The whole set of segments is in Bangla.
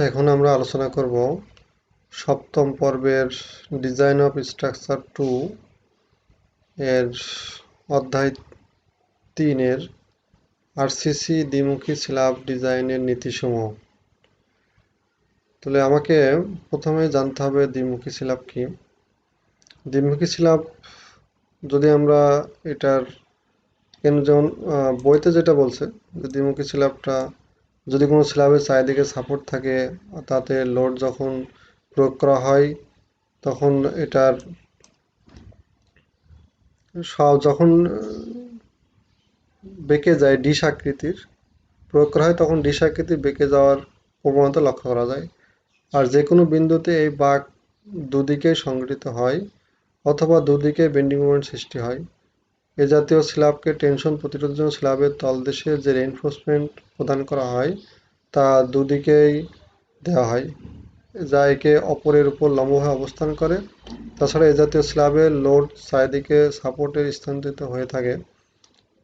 এখন আমরা আলোচনা করব সপ্তম পর্বের ডিজাইন অফ স্ট্রাকচার 2 এর অধ্যায় 3 এর আরসিসি দ্বিমুখী স্ল্যাব ডিজাইনের নীতিসমূহ। তাহলে আমাকে প্রথমে জানতে হবে দ্বিমুখী স্ল্যাব কি। দ্বিমুখী স্ল্যাব যদি আমরা এটার যেমন বইতে যেটা বলছে যে দ্বিমুখী স্ল্যাবটা যদি কোনো স্ল্যাবের চারিদিকে সাপোর্ট থাকে, তাতে লোড যখন প্রয়োগ করা হয় তখন এটার যখন বেঁকে যায় ডিশ আকৃতির প্রয়োগ করা হয়, তখন ডিশ আকৃতির বেঁকে যাওয়ার প্রবণতা লক্ষ্য করা যায়। আর যে কোনো বিন্দুতে এই বাঁক দুদিকেই সংঘটিত হয় অথবা দুদিকে বেন্ডিং মোমেন্ট সৃষ্টি হয়। এ জাতীয় স্ল্যাবকে টেনশন প্রতিরোধের জন্য স্ল্যাবের তলদেশে যে রেইনফোর্সমেন্ট প্রদান করা হয় তা দুদিকেই দেওয়া হয়, যা একে অপরের উপর লম্বভাবে অবস্থান করে। তাছাড়া এ জাতীয় স্ল্যাবের লোড চারিদিকে সাপোর্টের স্থানান্তরিত হয়ে থাকে।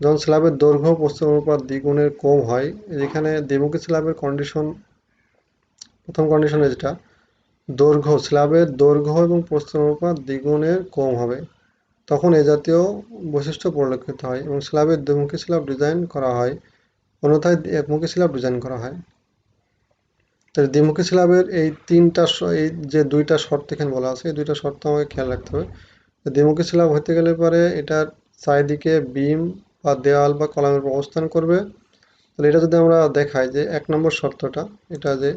যখন স্ল্যাবের দৈর্ঘ্য প্রস্থের অনুপাত দ্বিগুণের কম হয়, যেখানে দ্বিমুখী স্ল্যাবের কন্ডিশন, প্রথম কন্ডিশনে যেটা দৈর্ঘ্য, স্ল্যাবের দৈর্ঘ্য এবং প্রস্থের অনুপাত দ্বিগুণের কম হবে, তখন এ জাতীয় বৈশিষ্ট্য পরিলক্ষিত হয় এবং স্ল্যাবের দ্বিমুখী স্ল্যাব ডিজাইন করা হয়, অন্যথায় একমুখী স্ল্যাব ডিজাইন করা হয়। তাহলে দ্বিমুখী স্ল্যাবের এই এই যে দুইটা শর্ত এখানে বলা আছে, এই দুইটা শর্ত আমাকে খেয়াল রাখতে হবে। দ্বিমুখী স্ল্যাব হতে গেলে পরে এটার চারিদিকে বিম বা দেওয়াল বা কলামের অবস্থান করবে। তাহলে এটা যদি আমরা দেখাই যে 1 নম্বর শর্তটা, এটা যে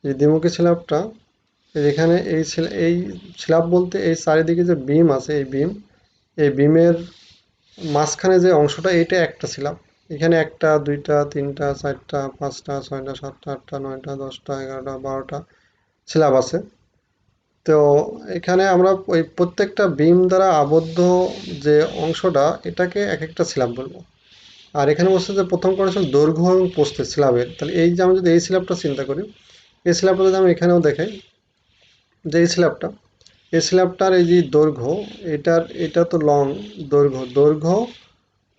এই দ্বিমুখী স্ল্যাবটা এখানে এই স্ল্যাব বলতে এই চারিদিকে যে বিম আছে, এই বিমের মাঝখানে যে অংশটা, এইটা একটা স্ল্যাব। এখানে 1টা 2টা 3টা 4টা 5টা 6টা 7টা 8টা 9টা 10টা 11টা 12টা স্ল্যাব আছে। তো এখানে আমরা ওই প্রত্যেকটা বিম দ্বারা আবদ্ধ যে অংশটা, এটাকে এক একটা স্ল্যাব বলবো। আর এখানে বলছে যে প্রথম কন্ডিশন দৈর্ঘ্য এবং প্রস্থের স্ল্যাবের। তাহলে এই যে আমি যদি এই স্ল্যাবটা চিন্তা করি, এই স্ল্যাবটা যদি আমি এখানেও দেখাই যে এই স্ল্যাবটার এই যে দৈর্ঘ্য, এটা তো লং দৈর্ঘ্য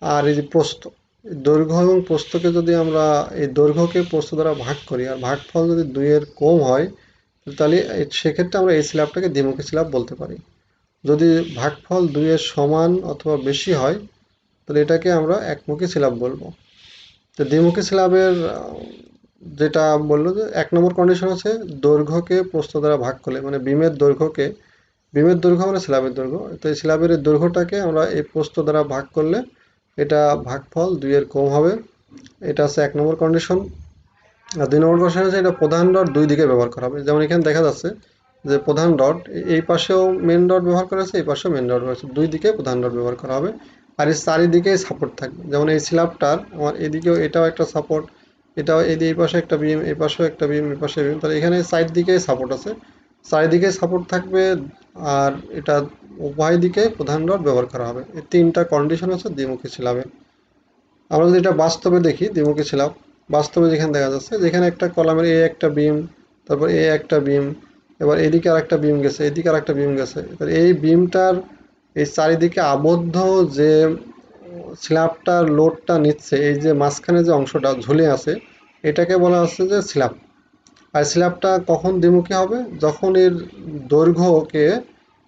আর এই যে প্রস্থ, এই দৈর্ঘ্য এবং প্রস্থকে যদি আমরা এই দৈর্ঘ্যকে প্রস্থ দ্বারা ভাগ করি আর ভাগফল যদি 2 এর কম হয়, তাহলে সেক্ষেত্রে আমরা এই স্ল্যাবটাকে দ্বিমুখী স্ল্যাব বলতে পারি। যদি ভাগফল 2 এর সমান অথবা বেশি হয়, তাহলে এটাকে আমরা একমুখী স্ল্যাব বলবো। তো দ্বিমুখী স্ল্যাবের যেটা বললো যে 1 নম্বর কন্ডিশন আছে দৈর্ঘ্যকে প্রস্থ দ্বারা ভাগ করলে, মানে বিমের দৈর্ঘ্য মানে স্ল্যাবের দৈর্ঘ্য, তো এই স্ল্যাবের এই দৈর্ঘ্যটাকে আমরা এই প্রস্থ দ্বারা ভাগ করলে এটা ভাগফল 2 এর কম হবে। এটা হচ্ছে 1 নম্বর কন্ডিশন। আর 2 নম্বর কন্ডিশন হচ্ছে এটা প্রধান রড দুই দিকে ব্যবহার করা হবে। যেমন এখানে দেখা যাচ্ছে যে প্রধান রড এই পাশেও মেন রড ব্যবহার করা আছে, এই পাশেও মেন রড ব্যবহার আছে, দুই দিকে প্রধান রড ব্যবহার করা হবে। আর এই চারিদিকে সাপোর্ট থাকবে। যেমন এই স্ল্যাবটার আমার এদিকেও এটাও একটা সাপোর্ট, এটাও এই পাশে একটা বিম, এই পাশেও একটা বিম, এই পাশে বিম, তাহলে এখানে সাইড দিকে সাপোর্ট আছে, চারিদিকে সাপোর্ট থাকবে। আর এটা উভয় দিকে প্রধান রড ব্যবহার করা হবে। এই তিনটা কন্ডিশন হচ্ছে দ্বিমুখী স্ল্যাবের। আমরা যদি এটা বাস্তবে দেখি দ্বিমুখী স্ল্যাব, বাস্তবে যেখানে দেখা যাচ্ছে যেখানে একটা কলামের এ একটা বিম, তারপর এ একটা বিম, এবার এদিকে আর একটা বিম গেছে, এদিকে আর একটা বিম গেছে, এই বিমটার এই চারিদিকে আবদ্ধ যে স্ল্যাবটার লোডটা নিচ্ছে, এই যে মাঝখানে যে অংশটা ঝুলে আছে, এটাকে বলা হচ্ছে যে স্ল্যাব। আর স্ল্যাবটা কখন দ্বিমুখী হবে, যখন এর দৈর্ঘ্যকে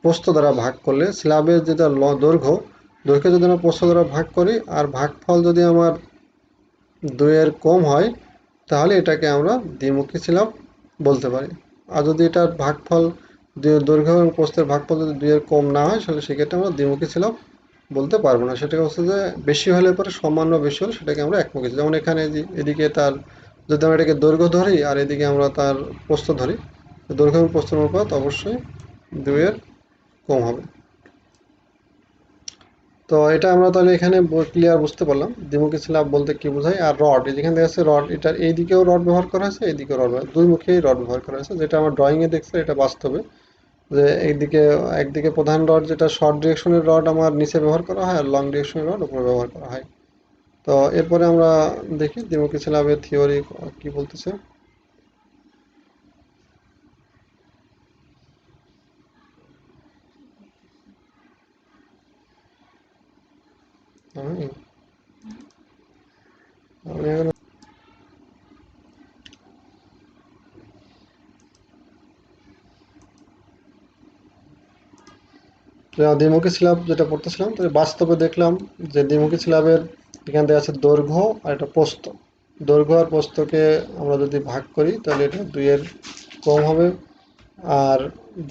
প্রস্থ দ্বারা ভাগ করলে স্ল্যাবের যেটা দৈর্ঘ্য যদি আমরা প্রস্থ দ্বারা ভাগ করি আর ভাগফল যদি আমার 2 এর কম হয়, তাহলে এটাকে আমরা দ্বিমুখী স্ল্যাব বলতে পারি। আর যদি এটার ভাগফল দৈর্ঘ্য এবং প্রস্থের ভাগফল যদি 2 এর কম না হয়, তাহলে সেক্ষেত্রে আমরা দ্বিমুখী স্ল্যাব বলতে পারবো না। সেটা হচ্ছে যে বেশি হলে পরে সামান্য বেশি হলে সেটাকে আমরা একমুখী, যেমন এখানে এদিকে তার যদি আমরা এটাকে দৈর্ঘ্য ধরি আর এদিকে আমরা তার প্রস্থ ধরি, দৈর্ঘ্য এবং প্রস্থের অনুপাত অবশ্যই 2 এর কম হবে। তো এটা আমরা তাহলে এখানে ক্লিয়ার বুঝতে পারলাম দ্বিমুখী স্ল্যাব বলতে কি বোঝায়। আর রড, যেখানে দেখা যাচ্ছে রড, এটার এইদিকেও রড ব্যবহার করা হয়েছে, এইদিকেও রড, দুই মুখেই রড ব্যবহার করা হয়েছে, যেটা আমার ড্রয়িংয়ে দেখছে এটা বাস্তবে যে একদিকে প্রধান রড যেটা শর্ট ডিরেকশনের রড আমার নিচে ব্যবহার করা হয় আর লং ডিরেকশনের রড উপরে ব্যবহার করা হয়। তো এরপরে আমরা দেখি দ্বিমুখী স্ল্যাবের থিওরি কি বলতেছে। আমি আমি এখন দ্বিমুখী স্ল্যাব যেটা পড়তেছিলাম, তাহলে বাস্তবে দেখলাম যে দ্বিমুখী স্ল্যাবের এখান থেকে আছে দৈর্ঘ্য আর একটা প্রস্থ। দৈর্ঘ্য আর প্রস্থকে আমরা যদি ভাগ করি তাহলে এটা 2-এর কম হবে, আর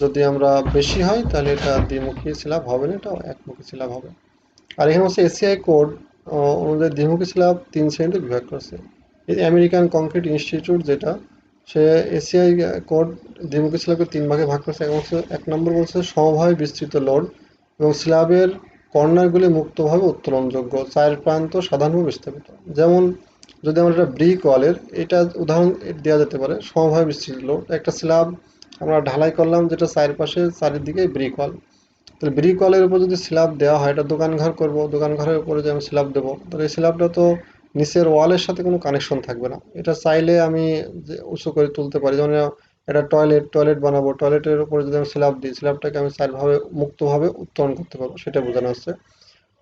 যদি আমরা বেশি হয় তাহলে এটা দ্বিমুখী স্ল্যাব হবে না, এটা একমুখী স্ল্যাব হবে। আর এখানে হচ্ছে এসিআই কোড অনুযায়ী দ্বিমুখী স্ল্যাব 3 শ্রেণীতে বিভাগ করছে। এই আমেরিকান কংক্রিট ইনস্টিটিউট যেটা, সে এসিআই কোড দ্বিমুখী স্ল্যাবকে 3 ভাগে ভাগ করছে। এক নম্বর বলছে সমভাবে বিস্তৃত লোড এবং স্ল্যাবের কর্নারগুলি মুক্তভাবে উত্তোলনযোগ্য, চার প্রান্ত সাধারণভাবে বিস্তাপিত। যেমন যদি আমরা একটা ব্রিক ওয়ালের এটা উদাহরণ দেওয়া যেতে পারে, সমভাবে বিস্তৃত লোড একটা স্ল্যাব আমরা ঢালাই করলাম যেটা চারপাশে চারিদিকে ব্রিক ওয়াল, তাহলে ব্রিক ওয়ালের উপর যদি স্ল্যাব দেওয়া হয়, এটা দোকান ঘর করবো, দোকান ঘরের উপরে যে আমি স্ল্যাব দেবো, তাহলে এই স্ল্যাবটা তো নিচের ওয়ালের সাথে কোনো কানেকশন থাকবে না। এটা চাইলে আমি যে উঁচু করে তুলতে পারি, যেমন একটা টয়লেট বানাবো, টয়লেটের উপরে যদি আমি স্ল্যাব দিই, স্ল্যাবটাকে আমি চারভাবে মুক্তভাবে উত্তোলন করতে পারবো, সেটা বোঝানো হচ্ছে।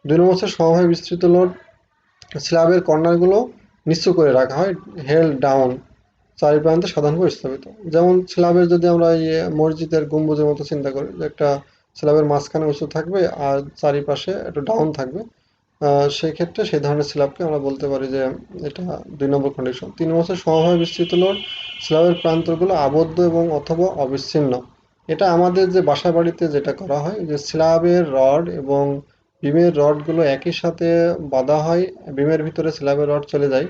2 নম্বর হচ্ছে সমভাবে বিস্তৃত লোড, স্ল্যাবের কর্নারগুলো নিচু করে রাখা হয়, হেল্ড ডাউন, চারি প্রান্তে সাধারণভাবে স্থাপিত। যেমন স্ল্যাবের যদি আমরা মসজিদের গম্বুজের মতো চিন্তা করি, যে একটা স্ল্যাবের মাঝখানে উঁচু থাকবে আর চারিপাশে একটু ডাউন থাকবে, সেই ক্ষেত্রে সেই ধরনের স্ল্যাবকে আমরা বলতে পারি যে এটা 2 নম্বর কন্ডিশন। 3 নম্বর হচ্ছে সমভাবে বিস্তৃত লোড, স্ল্যাবের প্রান্তগুলো আবদ্ধ এবং অথবা অবিচ্ছিন্ন। এটা আমাদের যে বাসা বাড়িতে যেটা করা হয়, যে স্ল্যাবের রড এবং বিমের রডগুলো একই সাথে বাঁধা হয়, বিমের ভিতরে স্ল্যাবের রড চলে যায়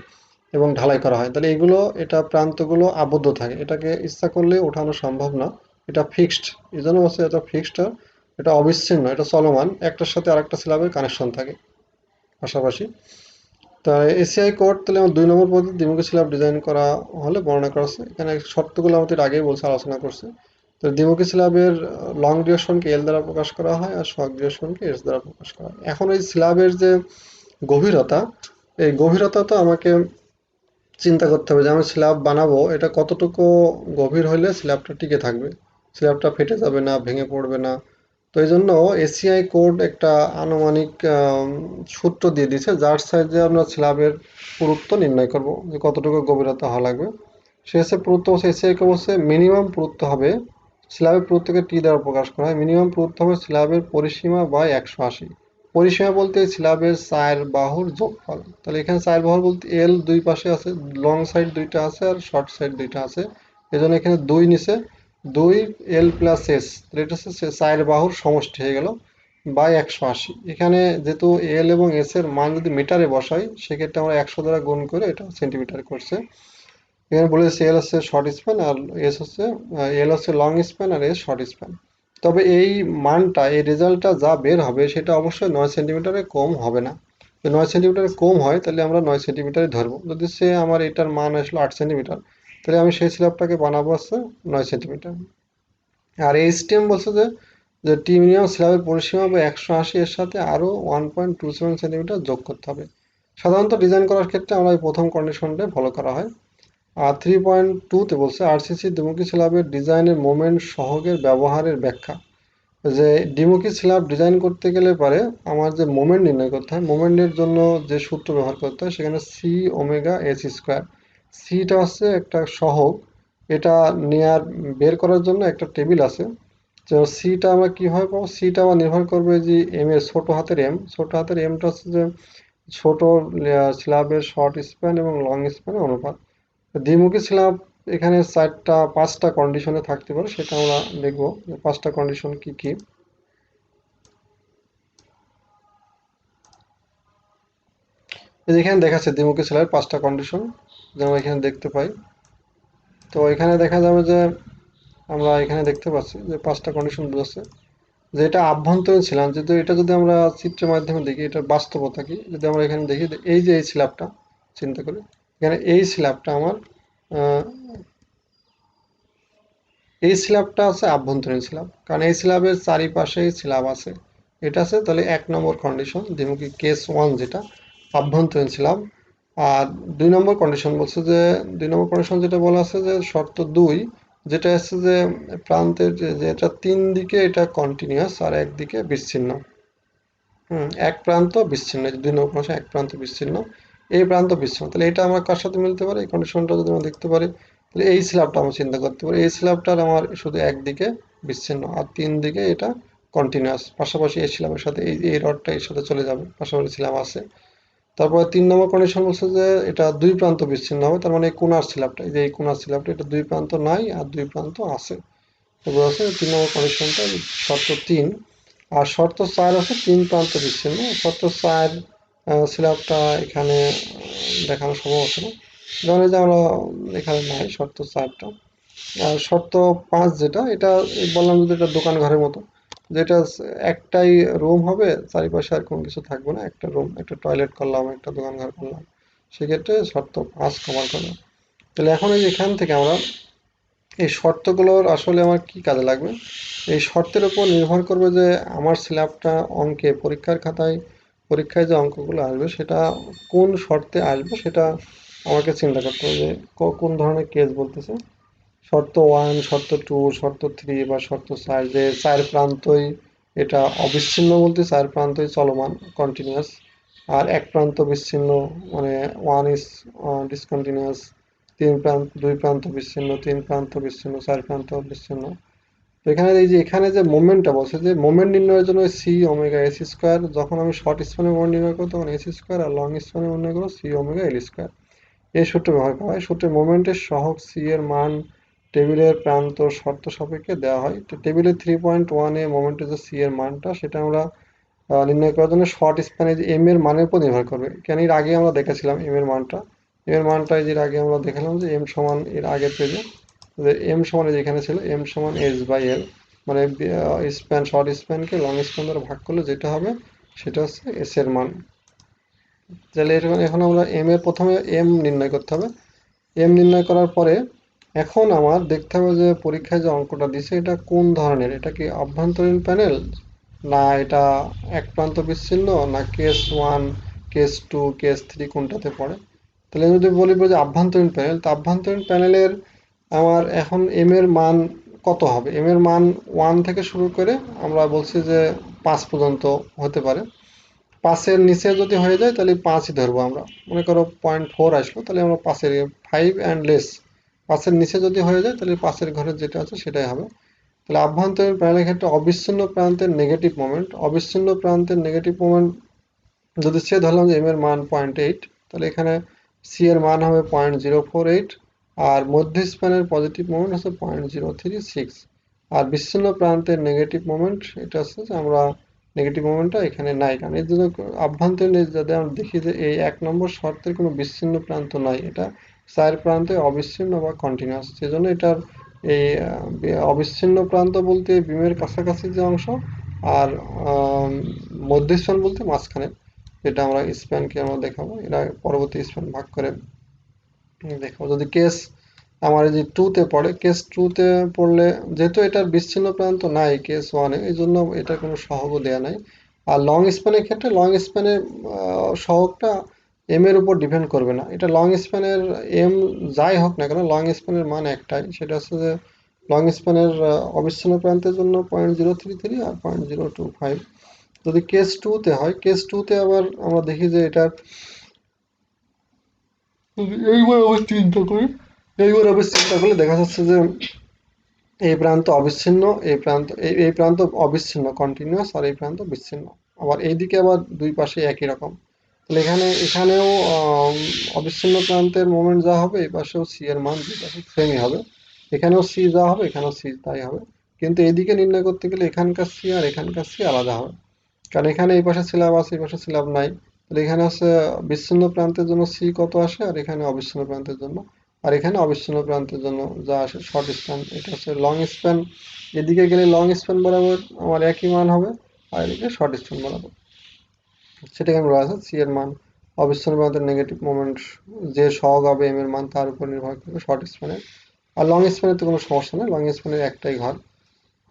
এবং ঢালাই করা হয়, তাহলে এগুলো এটা প্রান্তগুলো আবদ্ধ থাকে, এটাকে ইচ্ছা করলে ওঠানো সম্ভব না, এটা ফিক্সড। এই জন্য হচ্ছে এটা ফিক্সড, এটা অবিচ্ছিন্ন, এটা চলমান, একটার সাথে আরেকটা স্ল্যাবের কানেকশন থাকে পাশাপাশি। তা এসিআই কোড তাহলে আমার 2 নম্বর পদ্ধতি দ্বিমুখী স্ল্যাব ডিজাইন করা হলে বর্ণনা করা আছে। এখানে শর্তগুলো আমাদের আগেই বলছে, আলোচনা করছে। তো দ্বিমুখী স্ল্যাবের লং ডিউরেশনকে এল দ্বারা প্রকাশ করা হয় আর শর্ট ডিউরেশনকে এস দ্বারা প্রকাশ করা হয়। এখন এই স্ল্যাবের যে গভীরতা, এই গভীরতা তো আমাকে চিন্তা করতে হবে যে আমি স্ল্যাব বানাবো, এটা কতটুকু গভীর হলে স্ল্যাবটা টিকে থাকবে, স্ল্যাবটা ফেটে যাবে না, ভেঙে পড়বে না। তো এই জন্য এসিআই কোড একটা আনুমানিক সূত্র দিয়ে দিছে, যার সাহায্যে আমরা স্ল্যাবের পুরুত্ব নির্ণয় করব যে কতটুকু গভীরতা হওয়া লাগবে। সে হচ্ছে পুরুত্ব হচ্ছে এসিআই কোড হচ্ছে মিনিমাম পুরুত্ব হবে, স্ল্যাবের পুরুত্বকে টি দ্বারা প্রকাশ করা হয়। মিনিমাম পুরুত্ব হবে স্ল্যাবের পরিসীমা বাই 180। পরিসীমা বলতে স্ল্যাবের চার বাহুর যোগফল। তাহলে এখানে চার বাহুর বলতে এল দুই পাশে আছে, লং সাইড দুইটা আছে আর শর্ট সাইড দুইটা আছে, এই জন্য এখানে 2 নিচে 2 এল প্লাস এস, এটা হচ্ছে চার বাহুর সমষ্টি হয়ে গেল বাই 180। এখানে যেহেতু এল এবং এস এর মান যদি মিটারে বসাই, সেক্ষেত্রে আমরা 100 দ্বারা গুণ করে এটা সেন্টিমিটার করছে। এখানে বলেছে এল হচ্ছে শর্ট স্প্যান আর এস হচ্ছে এল হচ্ছে লং স্প্যান আর এস শর্ট স্প্যান। তবে এই মানটা, এই রেজাল্টটা যা বের হবে সেটা অবশ্যই 9 সেন্টিমিটারের কম হবে না। যদি 9 সেন্টিমিটারের কম হয় তাহলে আমরা 9 সেন্টিমিটারে ধরবো। যদি সে আমার এটার মান আসলো 8 সেন্টিমিটার, তাহলে আমি সেই স্ল্যাবটাকে বানাবো হচ্ছে 9 সেন্টিমিটার। আর এইচটিএম বলছে যে টি মিনিমাম স্ল্যাবের পরিসীমা বা 180 এর সাথে আরও 1.27 সেন্টিমিটার যোগ করতে হবে। সাধারণত ডিজাইন করার ক্ষেত্রে আমরা এই প্রথম কন্ডিশনটাই ফলো করা হয়। আর 3.2-তে বলছে আরসিসি দ্বিমুখী স্ল্যাবের ডিজাইনের মোমেন্ট সহগের ব্যবহারের ব্যাখ্যা। যে দ্বিমুখী স্ল্যাব ডিজাইন করতে গেলে পারে আমার যে মোমেন্ট নির্ণয় করতে হয়, মোমেন্টের জন্য যে সূত্র ব্যবহার করতে হয় সেখানে সি ওমেগা এস স্কোয়ার। সিটা হচ্ছে একটা সহগ, এটা নেয়ার বের করার জন্য একটা টেবিল আছে। তো সিটা আমরা কিভাবে পাবো, সিটা আবার নির্ভর করবে যে এম এর ছোট হাতের এম, ছোট হাতের এমটা হচ্ছে যে ছোট স্ল্যাবের শর্ট স্প্যান এবং লং স্প্যানের অনুপাত। দ্বিমুখী স্ল্যাব এখানে 5টা কন্ডিশনে থাকতে পারে, সেটা আমরা দেখবো যে 5টা কন্ডিশন কি কি। এখানে দেখাচ্ছে দ্বিমুখী স্ল্যাবের 5টা কন্ডিশন, যেমন এখানে দেখতে পাই। তো এখানে দেখা যাবে যে আমরা এখানে দেখতে পাচ্ছি যে 5টা কন্ডিশন বোঝাচ্ছে যে এটা আভ্যন্তরীণ ছিলাম, যেহেতু এটা যদি আমরা চিত্রের মাধ্যমে দেখি এটার বাস্তবতা কি, যদি আমরা এখানে দেখি এই যে এই স্ল্যাবটা চিন্তা করি, এখানে এই স্ল্যাবটা আমার এই স্ল্যাবটা আছে আভ্যন্তরীণ স্ল্যাব, কারণ এই স্ল্যাবের চারিপাশেই স্ল্যাব আছে, এটা আছে। তাহলে 1 নম্বর কন্ডিশন দ্বিমুখী কেস 1 যেটা আভ্যন্তরীণ স্ল্যাব। আর 2 নম্বর কন্ডিশন বলছে যে 2 নম্বর কন্ডিশন যেটা বলা আছে যে শর্ত 2, যেটা আছে যে প্রান্তের যে এটা 3 দিকে এটা কন্টিনিউয়াস আর একদিকে বিচ্ছিন্ন। এক প্রান্ত বিচ্ছিন্ন, 2 নম্বর কন্ডিশন এক প্রান্ত বিচ্ছিন্ন, এই প্রান্ত বিচ্ছিন্ন। তাহলে এটা আমার কার সাথে মিলতে পারে, এই কন্ডিশনটা যদি আমরা দেখতে পারি, তাহলে এই স্ল্যাবটা আমরা চিন্তা করতে পারি, এই স্ল্যাবটার আমার শুধু একদিকে বিচ্ছিন্ন আর 3 দিকে এটা কন্টিনিউয়াস, পাশাপাশি এই স্ল্যাবের সাথে এই রডটা এর সাথে চলে যাবে, পাশাপাশি স্ল্যাব আছে। তারপরে 3 নম্বর কন্ডিশন বলছে যে এটা দুই প্রান্ত বিচ্ছিন্ন হবে, তার মানে এই কোণার স্ল্যাবটা, এই যে এই কোণার স্ল্যাবটা, এটা দুই প্রান্ত নাই আর দুই প্রান্ত আছে। এবার আছে 3 নম্বর কন্ডিশনটা, শর্ত 3। আর শর্ত 4 আছে 3 প্রান্ত বিচ্ছিন্ন। শর্ত 4 স্ল্যাবটা এখানে দেখানো সম্ভব হচ্ছে না, যেমন এই যে আমরা এখানে নাই শর্ত 4টা। আর শর্ত 5 যেটা, এটা বললাম যে এটা দোকান ঘরের মতো, যেটা একটাই রুম হবে, চারিপাশে আর কোনো কিছু থাকবে না, একটা রুম, একটা টয়লেট করলাম, একটা দোকান ঘর করলাম, সেক্ষেত্রে শর্ত 5 কভার করবে। তাহলে এখন এই যে এখান থেকে আমরা এই শর্তগুলোর আসলে আমার কি কাজে লাগবে, এই শর্তের উপর নির্ভর করবে যে আমার স্ল্যাবটা অঙ্কে পরীক্ষার খাতায় পরীক্ষায় যে অঙ্কগুলো আসবে সেটা কোন শর্তে আসবে, সেটা আমাকে চিন্তা করতে হবে যে কোন ধরনের কেস বলতেছে। শর্ত 1, শর্ত 2, শর্ত 3 বা শর্ত 4, যে 4 প্রান্তই এটা অবিচ্ছিন্ন, বলতে 4 প্রান্তই চলমান কন্টিনিউয়াস, আর এক প্রান্ত বিচ্ছিন্ন, মানে 1 ইজ ডিসকন্টিনিউয়াস, 2 প্রান্ত বিচ্ছিন্ন, 3 প্রান্ত বিচ্ছিন্ন, 4 প্রান্ত বিচ্ছিন্ন। তো এখানে এই যে এখানে যে মোমেন্টটা বলছে, যে মোমেন্ট নির্ণয়ের জন্য সি ওমেগা এস স্কোয়ার, যখন আমি শর্ট স্প্যানের মোমেন্ট নির্ণয় করবো তখন এস স্কোয়ার, আর লং স্প্যানের নির্ণয় করবো সি ওমেগা এল স্কোয়ার। এই সূত্র ব্যবহার করা হয়। সূত্রে মোমেন্টের সহগ সি এর মান টেবিলের প্রান্ত শর্ত সাপেক্ষে দেওয়া হয়। তো টেবিলের 3.1 এ মোমেন্টের যে সি এর মানটা, সেটা আমরা নির্ণয় করার জন্য শর্ট স্প্যানে যে এম এর মানের উপর নির্ভর করবে। কেন এর আগে আমরা দেখেছিলাম এম এর মানটা এর আগে আমরা দেখালাম যে এম সমান, এর আগের পেজে এম সমান যেখানে ছিল এম সমান এস বাই এল, মানে স্প্যান, শর্ট স্প্যানকে লং স্প্যান দ্বারা ভাগ করলে যেটা হবে সেটা হচ্ছে এস এর মান। তাহলে এখন আমরা প্রথমে এম নির্ণয় করতে হবে। এম নির্ণয় করার পরে এখন আমার দেখতে হবে যে পরীক্ষায় যে অঙ্কটা দিছে এটা কোন ধরনের, এটা কি অভ্যন্তরীণ প্যানেল, না এটা এক প্রান্ত বিচ্ছিন্ন, না কেস 1, কেস 2, কেস 3 কোনটাতে পড়ে। তাহলে যদি বলি যে আভ্যন্তরীণ প্যানেল, তো আভ্যন্তরীণ প্যানেলের আমার এখন এম এর মান কত হবে, এম এর মান 1 থেকে শুরু করে আমরা বলছি যে 5 পর্যন্ত হতে পারে। 5-এর নিচে যদি হয়ে যায় তাহলে 5ই ধরবো আমরা, মনে করো 0.4 আসলো, তাহলে আমরা 5-এর 5 অ্যান্ড লেস, 5-এর নিচে যদি হয়ে যায় তাহলে 5-এর ঘরে যেটা আছে সেটাই হবে। তাহলে আভ্যন্তরীণ প্যানেলের ক্ষেত্রে অবিচ্ছিন্ন প্রান্তের নেগেটিভ মোমেন্ট, অবিচ্ছিন্ন প্রান্তের নেগেটিভ মোমেন্ট যদি সে ধরলাম যে এম এর মান 0.8, তাহলে এখানে সি এর মান হবে 0.048, আর মধ্য স্প্যানের পজিটিভ মোমেন্ট হচ্ছে 0.036। আর বিচ্ছিন্ন প্রান্তের নেগেটিভ মোমেন্ট এটা হচ্ছে যে আমরা নেগেটিভ মোমেন্টটা এখানে নাই, কারণ এর জন্য আভ্যন্তরীণ যদি আমরা দেখি যে এই 1 নম্বর শর্তের কোনো বিচ্ছিন্ন প্রান্ত নাই, এটা 4 প্রান্তে অবিচ্ছিন্ন বা কন্টিনিউয়াস, সেজন্য এটার এই অবিচ্ছিন্ন প্রান্ত বলতে বিমের কাছাকাছি যে অংশ, আর মধ্যস্থান বলতে মাঝখানে, যেটা আমরা স্প্যানকে আমরা দেখাবো, এরা পরবর্তী স্প্যান ভাগ করে দেখাবো। যদি কেস আমার এই যে 2-তে পড়ে, কেস 2-তে পড়লে যেহেতু এটার বিচ্ছিন্ন প্রান্ত নাই কেস 1-এ, এই জন্য এটার কোনো সহগও দেয়া নাই। আর লং স্প্যানের ক্ষেত্রে লং স্প্যানের সহগটা এম এর উপর ডিপেন্ড করবে না, এটা লং স্প্যানের এম যাই হোক না কেন, লং স্প্যানের মান একটাই, সেটা হচ্ছে যে লং স্প্যানের অবিচ্ছিন্ন প্রান্তের জন্য 0.033 আর 0.025। যদি কেস 2-তে হয়, কেস 2-তে আবার আমরা দেখি যে এটার এইবার আবার চিন্তা করলে দেখা যাচ্ছে যে এই প্রান্ত অবিচ্ছিন্ন, এই প্রান্ত অবিচ্ছিন্ন কন্টিনিউয়াস, আর এই প্রান্ত বিচ্ছিন্ন। আবার এইদিকে আবার দুই পাশে একই রকম। তাহলে এখানেও অবিচ্ছিন্ন প্রান্তের মোমেন্ট যা হবে, এই পাশেও সি এর মান দুই পাশে সেমই হবে। এখানেও সি যা হবে এখানেও সি তাই হবে। কিন্তু এইদিকে নির্ণয় করতে গেলে এখানকার সি আর এখানকার সি আলাদা হবে, কারণ এখানে এই পাশে স্ল্যাব আছে, এই পাশে স্ল্যাব নাই। তাহলে এখানে হচ্ছে বিচ্ছিন্ন প্রান্তের জন্য সি কত আসে, আর এখানে অবিচ্ছিন্ন প্রান্তের জন্য, আর এখানে অবিচ্ছিন্ন প্রান্তের জন্য যা আসে শর্ট স্প্যান, এটা হচ্ছে লং স্প্যান। এদিকে গেলে লং স্প্যান বরাবর আমার একই মান হবে, আর এদিকে শর্ট স্প্যান বরাবর, সেটা কেন বলা আছে সি এর মান অবিচ্ছিন্ন প্রান্তের নেগেটিভ মোমেন্ট যে সহগ হবে এম এর মান তার উপর নির্ভর করবে শর্ট স্প্যানের। আর লং স্প্যানের তো কোনো সমস্যা নেই, লং স্প্যানের একটাই ঘর।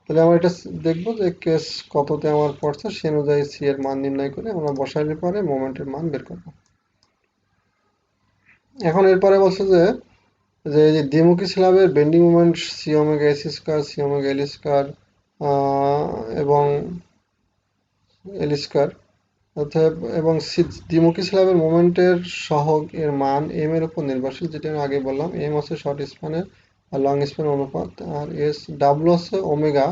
তাহলে আমরা এটা দেখবো যে কেস কততে আমার পড়ছে, সে অনুযায়ী সি এর মান নির্ণয় করে আমরা বসাইলে পরে মোমেন্টের মান বের করবো। এখন এরপরে বলছে যে যে এই যে দ্বিমুখী স্ল্যাবের bending moment C omega S square, C omega L square এবং এল স্কোয়ার, অর্থাৎ এবং দ্বিমুখী স্ল্যাবের মোমেন্টের সহগ এর মান এম এর উপর নির্ভরশীল, যেটা আমি আগে বললাম। এম হচ্ছে শর্ট স্প্যানের আর লং স্প্যানের অনুপাত, আর এস ডাব্লু হচ্ছে ওমেগা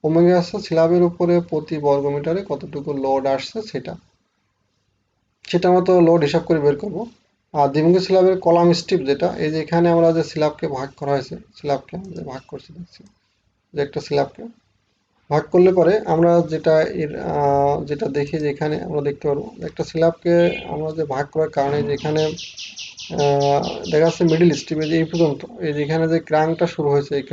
ওমেগা আছে স্ল্যাবের উপরে প্রতি বর্গমিটারে কতটুকু লোড আসছে সেটা সেটা আমরা তো লোড হিসাব করে বের করব। আর দ্বিমুখী স্ল্যাবের কলাম স্টিপ যেটা, এই যে এখানে আমরা যে স্ল্যাবকে ভাগ করা হয়েছে, স্ল্যাবকে যে ভাগ করছি দেখছি যে একটা স্ল্যাবকে ভাগ করলে পরে আমরা যেটা যেটা দেখি যে এখানে আমরা দেখতে পারবো একটা স্ল্যাবকে আমরা যে ভাগ করার কারণে যেখানে দেখা যাচ্ছে মিডিল স্ট্রিপ এই যে এই পর্যন্ত এই যে এখানে যে ক্রাঙ্কটা শুরু হয়েছে এই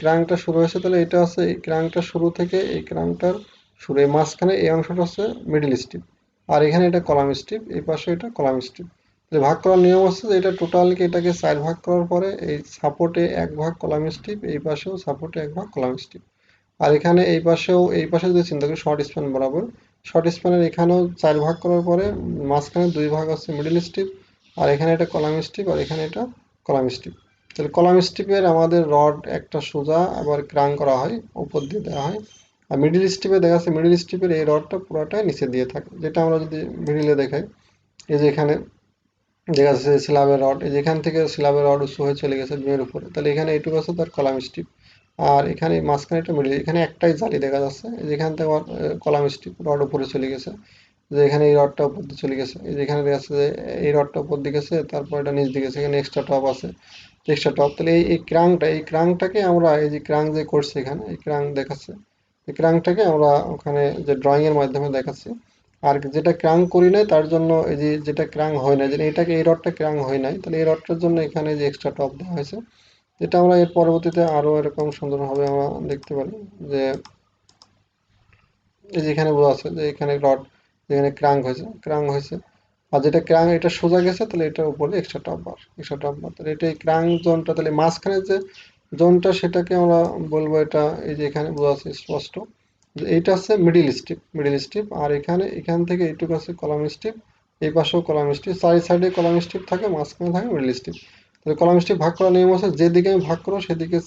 ক্রাঙ্কটা শুরু হয়েছে তাহলে এটা আছে এই ক্রাঙ্কটা শুরু থেকে এই ক্রাঙ্কটার শুরু এই মাঝখানে এই অংশটা হচ্ছে মিডিল স্ট্রিপ, আর এখানে এটা কলাম স্ট্রিপ, এই পাশে এটা কলাম স্ট্রিপ। তাহলে ভাগ করার নিয়ম হচ্ছে যে এটা টোটালকে এটাকে 4 ভাগ করার পরে এই সাপোর্টে 1 ভাগ কলাম স্ট্রিপ, এই পাশেও সাপোর্টে 1 ভাগ কলাম স্ট্রিপ। আর এখানে এই পাশে যদি চিন্তা করি শর্ট স্প্যান বরাবর, শর্ট স্প্যানের এখানেও 4 ভাগ করার পরে মাঝখানে 2 ভাগ আছে মিডল স্ট্রিপ, আর এখানে এটা কলাম স্ট্রিপ, আর এখানে এটা কলাম স্ট্রিপ। তাহলে কলাম স্ট্রিপের আমাদের রড একটা সোজা আবার ক্রাং করা হয়, উপর দিয়ে দেওয়া হয়। আর মিডল স্ট্রিপে দেখা যাচ্ছে মিডল স্ট্রিপের এই রডটা পুরোটাই নিচে দিয়ে থাকে, যেটা আমরা যদি মিডিলে দেখাই এই যে এখানে দেখা যাচ্ছে স্ল্যাবের রড, এই যেখান থেকে স্ল্যাবের রড উঁচু হয়ে চলে গেছে বিমের উপরে, তাহলে এখানে এইটুকু আছে তার কলাম স্ট্রিপ। আর এখানে মাঝখানে একটা মিডিল, এখানে একটাই জালি দেখা যাচ্ছে, যেখান থেকে কলাম স্ট্রিপ রড উপরে চলে গেছে, যে এখানে এই রডটা উপর দিয়ে চলে গেছে, এই যেখানে দেখা যাচ্ছে যে এই রডটা উপর দিকে গেছে, তারপর এটা নিচ দিকে গেছে, এখানে এক্সট্রা টপ আছে, এক্সট্রা টপ। তাহলে এই ক্রাংটাকে আমরা এই যে ক্রাং যে করছি এখানে এই ক্রাং দেখাচ্ছে, এই ক্রাংটাকে আমরা ওখানে যে ড্রয়িং এর মাধ্যমে দেখাচ্ছি। আর যেটা ক্রাং করি নাই তার জন্য এই যে যেটা ক্রাং হয় না, যে এটাকে এই রডটা ক্রাং হয় নাই, তাহলে এই রডটার জন্য এখানে যে এক্সট্রা টপ দেওয়া হয়েছে, যেটা আমরা এর পরবর্তীতে আরো এরকম সুন্দরভাবে আমরা দেখতে পারি যে এই যে এখানে বোঝা আছে যে এখানে রড যেখানে ক্রাং হয়েছে, আর যেটা ক্রাং এটা সোজা গেছে তাহলে এটার উপরে এক্সট্রা টপ বার তাহলে এটা এই ক্রাং জোনটা, তাহলে মাঝখানে যে জোনটা সেটাকে আমরা বলবো এটা এই যে এখানে বোঝা আছে স্পষ্ট যে এইটা আছে মিডিল স্ট্রিপ, আর এখান থেকে এইটুকু আছে কলাম স্ট্রিপ, এই পাশেও কলাম স্ট্রিপ, চারি সাইডে কলাম স্ট্রিপ থাকে, মাঝখানে থাকে মিডিল স্ট্রিপ। তাহলে কলাম স্ট্রিপ ভাগ করার নিয়ম আছে যেদিকে আমি ভাগ করো সেদিকে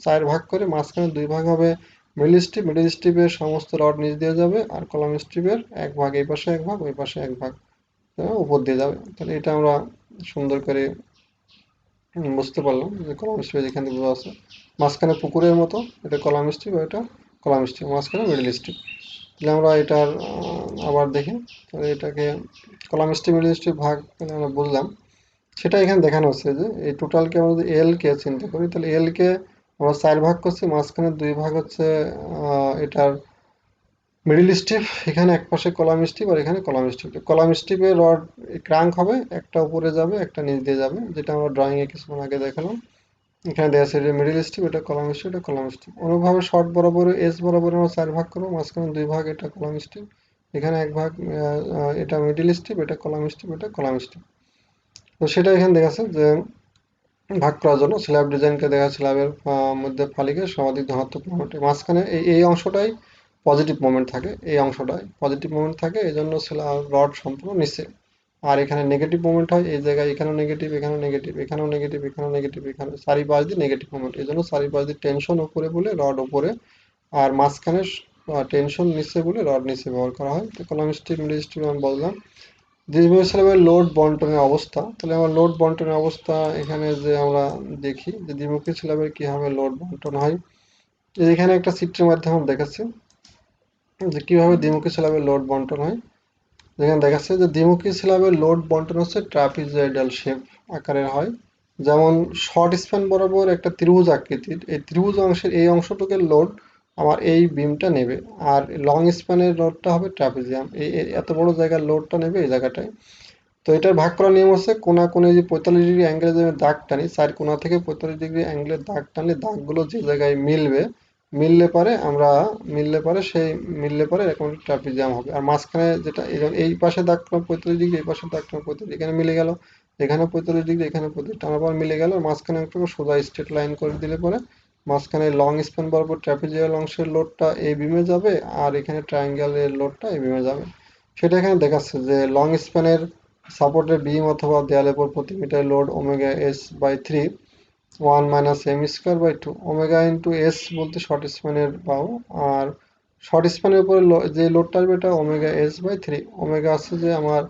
4 ভাগ করে মাঝখানে 2 ভাগ হবে মিডিল স্ট্রিপের সমস্ত রড নিচ দিয়ে যাবে, আর কলাম স্ট্রিপের 1 ভাগ এই পাশে 1 ভাগ ওই পাশে 1 ভাগ উপর দিয়ে যাবে। তাহলে এটা আমরা সুন্দর করে বুঝতে পারলাম যে কলাম স্ট্রিপ যেখান থেকে বোঝা আছে মাঝখানে পুকুরের মতো এটা কলাম স্ট্রিপ, আর এটা কলাম স্ট্রিপ, মাঝখানে মিডিল স্ট্রিপ। তাহলে আমরা এটার আবার দেখি, তাহলে এটাকে কলাম স্ট্রিপ মিডিল স্ট্রিপ ভাগ তাহলে আমরা বুঝলাম, সেটা এখানে দেখানো হচ্ছে যে এই টোটালকে আমরা যদি এল কে চিন্তা করি তাহলে এল কে আমরা 4 ভাগ করছি, মাঝখানে 2 ভাগ হচ্ছে এটার মিডিল স্ট্রিপ, এখানে এক পাশে কলাম স্ট্রিপ আর এখানে কলাম স্ট্রিপের রড ক্রাঙ্ক হবে, একটা উপরে যাবে একটা নিচ দিয়ে যাবে, যেটা আমরা ড্রয়িং এ কিছুক্ষণ আগে দেখালাম। এখানে দেওয়া আছে যে মিডিল স্ট্রিপ, এটা কলাম স্ট্রিপ অনুভাবে শর্ট বরাবর এস বরাবর আমরা 4 ভাগ করবো, মাঝখানে 2 ভাগ এটা কলাম স্ট্রিপ, এখানে 1 ভাগ এটা মিডিল স্ট্রিপ, এটা কলাম স্ট্রিপ, এটা কলাম স্ট্রিপ। তো সেটা এখানে দেখাচ্ছে যে ভাগ করার জন্য স্ল্যাব ডিজাইনকে দেখা স্ল্যাবের মধ্যে ফালিকে সর্বাধিক ধনাত্মক মোমেন্ট, মাঝখানে এই অংশটাই পজিটিভ মোমেন্ট থাকে, এই অংশটায় পজিটিভ মোমেন্ট থাকে, এই জন্য রড সম্পূর্ণ নিচে। আর এখানে নেগেটিভ মোমেন্ট হয় এই জায়গায়, এখানেও নেগেটিভ, এখানেও নেগেটিভ, এখানেও নেগেটিভ, এখানেও নেগেটিভ, এখানে চারিপাশ দিয়ে নেগেটিভ মোমেন্ট, এই জন্য চারিপাশ দিয়ে টেনশন উপরে বলে রড উপরে, আর মাঝখানে টেনশন নিচে বলে রড নিচে ব্যবহার করা হয়। তো কলাম স্ট্রিপ মিডিল স্ট্রিপ আমি বললাম। দ্বিতীয় স্ল্যাবের লোড বন্টনের অবস্থা, তাহলে আমার লোড বন্টনের অবস্থা এখানে যে আমরা দেখি যে দ্বিমুখী স্ল্যাবের কিভাবে লোড বন্টন হয়, এখানে একটা চিত্রের মাধ্যমে আমরা দেখাচ্ছি যে কিভাবে দ্বিমুখী স্ল্যাবের লোড বন্টন হয়। যেখানে দেখাচ্ছে যে দ্বিমুখী স্ল্যাবের লোড বন্টন হচ্ছে ট্রাপিজয়েডাল শেপ আকারের হয়, যেমন শর্ট স্প্যান বরাবর একটা ত্রিভুজ আকৃতির এই ত্রিভুজ অংশের এই অংশটুকে লোড আমার এই বিমটা নেবে, আর লং স্প্যানের লোডটা হবে ট্রাপিজিয়াম, এত বড় জায়গার লোডটা নেবে এই জায়গাটায়। তো এটার ভাগ করার নিয়ম হচ্ছে কোণা কোণে যে 45 ডিগ্রি অ্যাঙ্গেলে যে দাগ টানি, চার কোণা থেকে 45 ডিগ্রি অ্যাঙ্গেলে দাগ টানলে দাগগুলো যে জায়গায় মিলবে, মিললে পরে আমরা মিললে পরে এরকম একটা ট্রাপিজিয়াম হবে। আর মাঝখানে যেটা এই পাশে দাগ টানা 45 ডিগ্রি, এই পাশে দাগ টানা 45, এখানে মিলে গেল, এখানে 45 ডিগ্রি, এখানে 45 টানার পর মিলে গেল, আর মাঝখানে একটু সোজা স্ট্রেট লাইন করে দিলে পরে মাঝখানে লং স্প্যান বরাবর ট্রাপিজিয়াল অংশের লোডটা এই বিমে যাবে, আর এখানে ট্রায়াঙ্গেলের লোডটা এই বিমে যাবে। সেটা এখানে দেখাচ্ছে যে লং স্প্যানের সাপোর্টের বিম অথবা দেয়ালের উপর প্রতি metre load omega S by 3, 1 - m² by 2, omega into S বলতে শর্ট স্প্যানের পাও, আর শর্ট স্প্যানের উপরে যে লোডটা আসবে এটা ওমেগা এস বাই 3, ওমেগা আছে যে আমার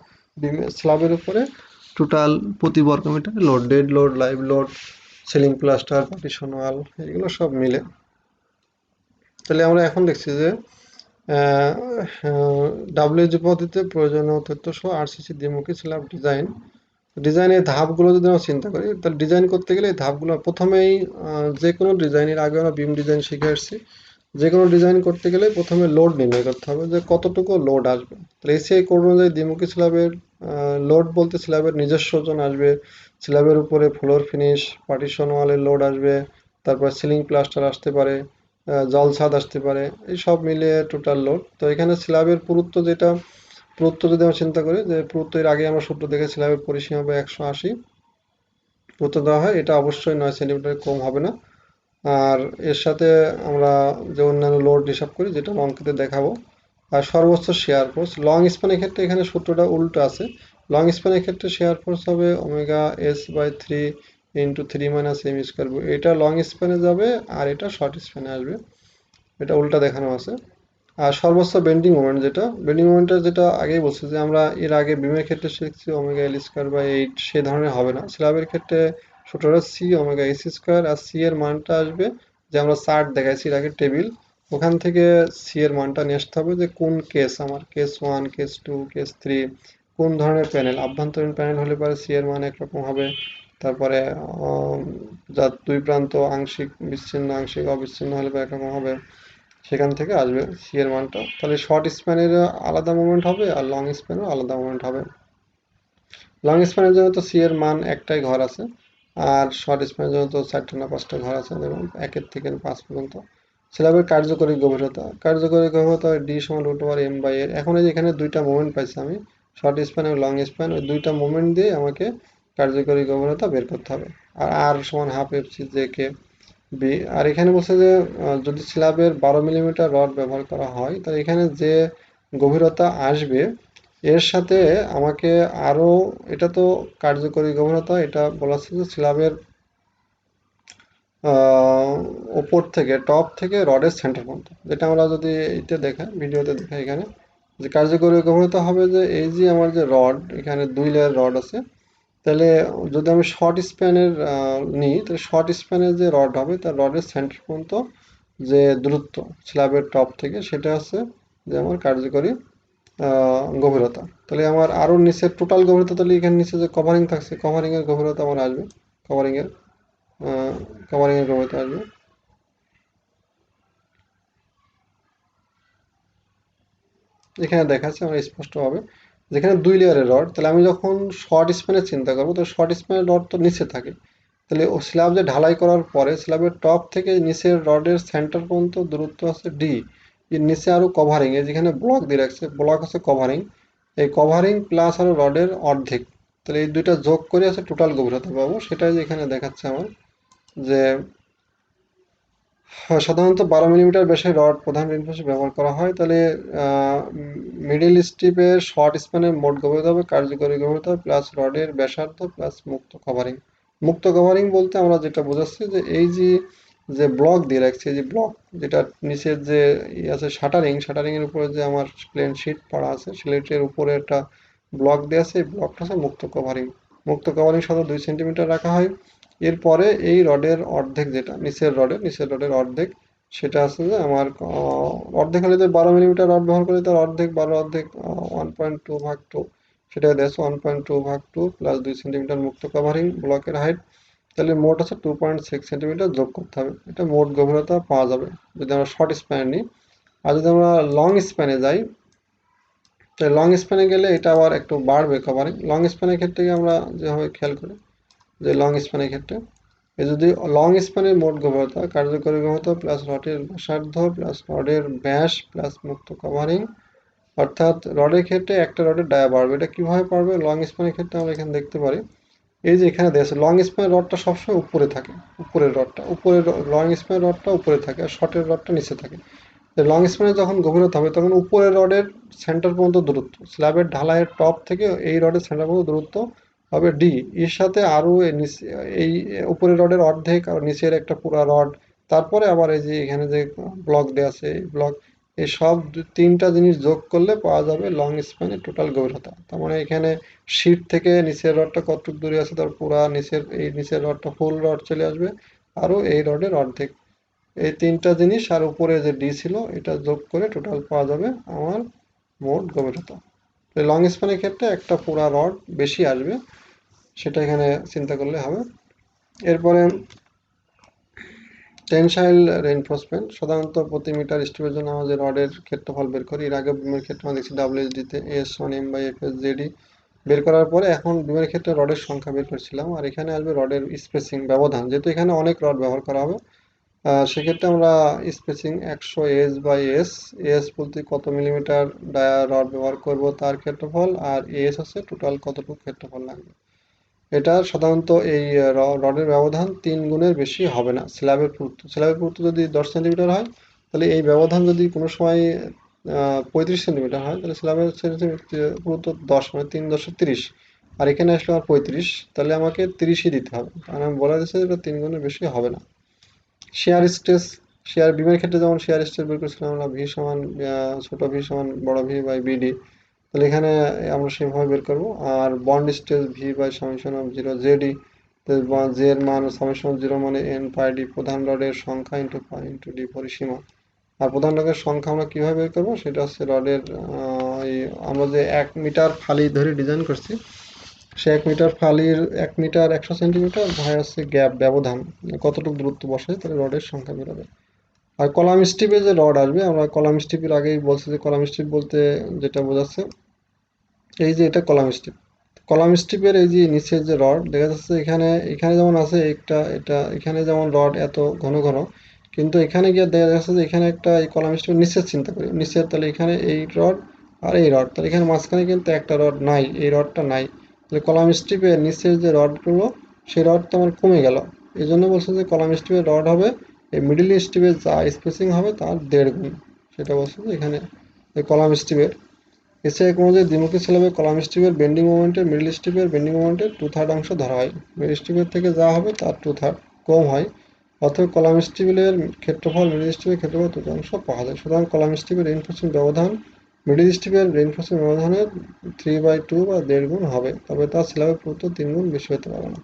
স্ল্যাবের উপরে টোটাল প্রতি বর্গ metre load, dead load, live load, ceiling plaster, partition wall, এগুলো সব মিলে। তাহলে আমরা এখন দেখছি যে ডাব্লিউজি পদ্ধতিতে প্রয়োজনীয় তথ্য সহ আরসিসি দ্বিমুখী স্ল্যাব ডিজাইন। ডিজাইনের ধাপগুলো যদি আমরা চিন্তা করি, তাহলে ডিজাইন করতে গেলে এই ধাপগুলো প্রথমেই যে কোনো ডিজাইনের আগে আমরা বিম ডিজাইন শিখে আসছি। যে কোনো ডিজাইন করতে গেলে প্রথমে লোড নির্ণয় করতে হবে যে কতটুকু লোড আসবে। তাহলে এসিআই কোড অনুযায়ী দ্বিমুখী স্ল্যাবের লোড বলতে স্ল্যাবের নিজস্ব ওজন আসবে, স্ল্যাবের উপরে ফ্লোর ফিনিশ পার্টিশন ওয়ালের লোড আসবে, তারপর সিলিং প্লাস্টার আসতে পারে, জল ছাদ আসতে পারে, এই সব মিলিয়ে টোটাল লোড। তো এখানে স্ল্যাবের পুরুত্ব যেটা, পুরুত্ব যদি আমরা চিন্তা করি যে পুরুত্ব এর আগে আমরা সূত্র দেখে স্ল্যাবের পরিসীমা বা 180 পুরুত্ব দেওয়া হয়, এটা অবশ্যই 9 সেন্টিমিটার কম হবে না। আর এর সাথে আমরা যে অন্যান্য লোড হিসাব করি যেটা আমি অঙ্কেতে দেখাবো। আর সর্বোচ্চ শেয়ার ফোর্স লং স্প্যানের ক্ষেত্রে এখানে সূত্রটা উল্টো আছে। লং স্প্যানের ক্ষেত্রে শেয়ার ফোর্স হবে omega S by 3 into 3 minus M square. এটা লং স্প্যানে যাবে আর এটা শর্ট স্প্যানে আসবে, এটা উল্টা দেখানো আছে। আর সর্বোচ্চ বেন্ডিং মোমেন্ট, যেটা বেন্ডিং মোমেন্টটা যেটা আগেই বলছি যে আমরা এর আগে বিমের ক্ষেত্রে শিখছি ওমেগা এল স্কোয়ার বাই 8, সে ধরনের হবে না। স্ল্যাবের ক্ষেত্রে সূত্রটা সি ওমেগা এস স্কোয়ার, আর সি এর মানটা আসবে যে আমরা চার্ট দেখাইছি এর আগে টেবিল, ওখান থেকে সি এর মানটা নিয়ে আসতে হবে যে কোন কেস, আমার কেস 1, কেস 2, কেস 3, কোন ধরনের প্যানেল। আভ্যন্তরীণ প্যানেল হলে পরে সি এর মান একরকম হবে, তারপরে যার দুই প্রান্ত আংশিক বিচ্ছিন্ন আংশিক অবিচ্ছিন্ন হলে পরে একরকম হবে, সেখান থেকে আসবে সি এর মানটা। তাহলে শর্ট স্প্যানের আলাদা মোমেন্ট হবে আর লং স্প্যানেরও আলাদা মোমেন্ট হবে। লং স্প্যানের জন্য তো সি এর মান একটাই ঘর আছে, আর শর্ট স্প্যানের জন্য তো 4টা না 5টা ঘর আছে, যেমন 1 থেকে 5 পর্যন্ত। স্ল্যাবের কার্যকরী গভীরতা, কার্যকরী গভীরতা ডি সমান রুট ওভার এম বাই এর। এখন এই যে এখানে দুইটা মোমেন্ট পাইছি আমি, শর্ট স্প্যান এবং লং স্প্যান, ওই দুইটা মোমেন্ট দিয়ে আমাকে কার্যকরী গভীরতা বের করতে হবে। আর আর সমান half F C J K B. আর এখানে বলছে যে যদি স্ল্যাবের 12 মিলিমিটার রড ব্যবহার করা হয়, তাহলে এখানে যে গভীরতা আসবে এর সাথে আমাকে আরো, এটা তো কার্যকরী গভীরতা, এটা বলা আছে যে স্ল্যাবের ওপর থেকে টপ থেকে রডের সেন্টার পর্যন্ত, যেটা আমরা যদি এইটা দেখাই ভিডিওতে দেখাই এখানে যে কার্যকরী গভীরতা হবে যে এই যে আমার যে রড, এখানে 2 লেয়ার রড আছে। তাহলে যদি আমি শর্ট স্প্যানের নিই, তাহলে শর্ট স্প্যানের যে রড হবে তার রডের সেন্টার পর্যন্ত যে দূরত্ব স্ল্যাবের টপ থেকে, সেটা আছে যে আমার কার্যকরী গভীরতা। তাহলে আমার আরও নিচের টোটাল গভীরতা, তাহলে এখানে নিচে যে কভারিং থাকছে কভারিং এর গভীরতা আমার আসবে, কভারিং এর কভারিং এর গভীরতা আসবে। এখানে দেখাচ্ছে আমরা স্পষ্ট হবে যেখানে 2 লেয়ারের রড। তাহলে আমি যখন শর্ট স্প্যানের চিন্তা করবো, তো শর্ট স্প্যানের রড তো নিচে থাকে, তাহলে ও স্ল্যাব যে ঢালাই করার পরে স্ল্যাবের টপ থেকে নিচের রডের সেন্টার পর্যন্ত দূরত্ব আছে ডি। এর নিচে আরো কভারিং, এই যেখানে ব্লক দিয়ে রাখছে, ব্লক আছে কভারিং, এই কভারিং প্লাস আরো রডের অর্ধেক, তাহলে এই দুইটা যোগ করে আছে টোটাল গভীরতা পাবো। সেটাই যে এখানে দেখাচ্ছে আমার যে সাধারণত 12 মিলিমিটার ব্যাসের রড প্রধান রিইনফোর্সে ব্যবহার করা হয়। তাহলে মিডিল স্ট্রিপের শর্ট স্প্যানের মোট গভীরতা হবে কার্যকরী গভীরতা প্লাস রডের ব্যাসার্ধ প্লাস মুক্ত কভারিং। মুক্ত কভারিং বলতে আমরা যেটা বোঝাচ্ছি যে এই যে যে ব্লক দিয়ে রাখছি, এই যে ব্লক, যেটা নিচের যে আছে শাটারিং, শাটারিং এর উপরে যে আমার প্লেন শিট পড়া আছে, শিটের উপরে একটা ব্লক দেওয়া আছে, এই ব্লকটা আছে মুক্ত কভারিং। মুক্ত কভারিং সাধারণত 2 সেন্টিমিটার রাখা হয়। এরপরে এই রডের অর্ধেক, যেটা নিচের রডের অর্ধেক, সেটা আছে যে আমার অর্ধেক হলে যে 12 মিলিমিটার রড ব্যবহার করে তার অর্ধেক 12 অর্ধেক 1.2/2, সেটা দেখো 1.2/2 প্লাস 2 সেন্টিমিটার মুক্ত কভারিং ব্লকের হাইট। তাহলে মোট আছে 2.6 সেন্টিমিটার যোগ করতে হবে, এটা মোট গভীরতা পাওয়া যাবে যদি আমরা শর্ট স্প্যান নিই। আর যদি আমরা লং স্প্যানে যাই, তাহলে লং স্প্যানে গেলে এটা আবার একটু বাড়বে কভারিং। লং স্প্যানের ক্ষেত্রে আমরা যেভাবে খেয়াল করি যে লং স্প্যানের ক্ষেত্রে এ যদি লং স্প্যানের মোট গভীরতা কার্যকরী গভীরতা প্লাস রডের ব্যাসার্ধ প্লাস রডের ব্যাস প্লাস মুক্ত কভারিং, অর্থাৎ রডের ক্ষেত্রে একটা রডের ডায়া বাড়বে। এটা কিভাবে পারবে লং স্প্যানের ক্ষেত্রে আমরা এখানে দেখতে পারি, এই যে এখানে দেওয়া আছে লং স্প্যানের রডটা সবসময় উপরে থাকে, উপরের রডটা উপরে, লং স্প্যানের রডটা উপরে থাকে আর শর্টের রডটা নিচে থাকে। লং স্প্যানের যখন গভীরতা হবে তখন উপরের রডের সেন্টার পর্যন্ত দূরত্ব, স্ল্যাবের ঢালাইয়ের টপ থেকে এই রডের সেন্টার পর্যন্ত দূরত্ব হবে ডি। এর সাথে আরো এই উপরের রডের অর্ধেক আর নিচের একটা পুরা রড, তারপরে আবার এই যে এখানে যে ব্লক দেওয়া আছে এই ব্লক, এই সব তিনটা জিনিস যোগ করলে পাওয়া যাবে লং স্প্যানের টোটাল গভীরতা। তার মানে এখানে শীট থেকে নিচের রডটা কতটুকু দূরে আছে তার পুরা নিচের, এই নিচের রডটা ফুল রড চলে আসবে, আরো এই রডের অর্ধেক। এই তিনটা জিনিস আর উপরে যে ডি ছিল এটা যোগ করে টোটাল পাওয়া যাবে আমার মোট গভীরতা। লং স্প্যানের ক্ষেত্রে একটা পুরা রড বেশি আসবে, সেটা এখানে চিন্তা করলে হবে। এরপরে টেনসাইল রেইনফোর্সমেন্ট, সাধারণত প্রতি মিটার স্ট্রিপের জন্য আমরা যে রডের ক্ষেত্রফল বের করি, এর আগে বিমের ক্ষেত্রে আমরা দেখছি WSD তে S1 M/FS/ZD বের করার পরে এখন বিমের ক্ষেত্রে রডের সংখ্যা বের করছিলাম, আর এখানে আসবে রডের স্পেসিং ব্যবধান, যেহেতু এখানে অনেক রড ব্যবহার করা হবে সেক্ষেত্রে আমরা স্পেসিং 100 S/S, এস বলতে কত মিলিমিটার রড ব্যবহার করব তার ক্ষেত্রফল, আর এস হচ্ছে টোটাল কতটুকু ক্ষেত্রফল লাগবে। এটা সাধারণত এই রডের ব্যবধান 3 গুণের বেশি হবে না। স্ল্যাবের পুরুত্ব যদি 10 সেন্টিমিটার হয়, তাহলে এই ব্যবধান যদি কোনো সময় 35 সেন্টিমিটার হয়, তাহলে স্ল্যাবের পুরুত্ব 10 মানে 3×30, আর এখানে আসলে আমার 35, তাহলে আমাকে 30ই দিতে হবে, কারণ আমি বলা যাচ্ছে এটা 3 গুণের বেশি হবে না। শেয়ার স্ট্রেস, শেয়ার বিমের ক্ষেত্রে যেমন শেয়ার স্ট্রেস বের করেছিলাম আমরা ভি সমান ছোট ভি সমান বড় ভি বাই বিডি, তাহলে এখানে আমরা সেভাবে বের করব। আর bond stress V by summation of 0 JD, J এর মান সামেশন অফ 0 মানে এন পাই ডি, প্রধান রডের সংখ্যা ইন্টু পাই ইন্টু ডি পরিসীমা। আর প্রধান রডের সংখ্যা আমরা কিভাবে বের করবো, সেটা হচ্ছে রডের আমরা যে 1 মিটার ফালি ধরে ডিজাইন করছি, সে 1 মিটার ফালির 1 মিটার 100 সেন্টিমিটার ভাই হচ্ছে গ্যাপ ব্যবধান, কতটুকু দূরত্ব বসাই তাহলে রডের সংখ্যা বেরোবে। আর কলাম স্টিপে যে রড আসবে, আমরা কলাম স্টিপের আগেই বলছি যে কলাম স্টিপ বলতে যেটা বোঝাচ্ছে এই যে এটা কলাম স্টিপ। কলাম স্টিপের এই যে নিচের যে রড দেখা যাচ্ছে, এখানে এখানে যেমন আছে একটা, এটা এখানে যেমন রড এত ঘন ঘন, কিন্তু এখানে গিয়ে দেখা যাচ্ছে যে এখানে একটা এই কলাম স্টিপের নিচের চিন্তা করি নিচের, তাহলে এখানে এই রড আর এই রড, তাহলে এখানে মাঝখানে কিন্তু একটা রড নাই, এই রডটা নাই, তাহলে কলাম স্টিপের নিচের যে রডগুলো সেই রডটা আমার কমে গেল। এই জন্য বলছে যে কলাম স্টিপের রড হবে এই মিডিল স্টিপের যা স্পেসিং হবে তার 1.5 গুণ, সেটা বলছে যে এখানে কলাম স্টিপের। এছাড়া কোনো যে দ্বিমুখী স্ল্যাবে কলাম স্ট্রিপের বেন্ডিং মোমেন্টের মিডল স্ট্রিপের বেন্ডিং মোমেন্টের 2/3 অংশ ধরা হয়, মিডল স্ট্রিপের থেকে যা হবে তার 2/3 কম হয়, অতএব কলাম স্ট্রিপের ক্ষেত্রফল মিডল স্ট্রিপের ক্ষেত্রফল 2/3 পাওয়া যায়। সুতরাং কলাম স্ট্রিপের রেইনফোর্সিং ব্যবধান মিডল স্ট্রিপের রেইনফোর্সিং ব্যবধানের 3/2 বা 1.5 গুণ হবে, তবে তার স্ল্যাবের পুরুত্ব 3 গুণ বেশি হতে পারে না।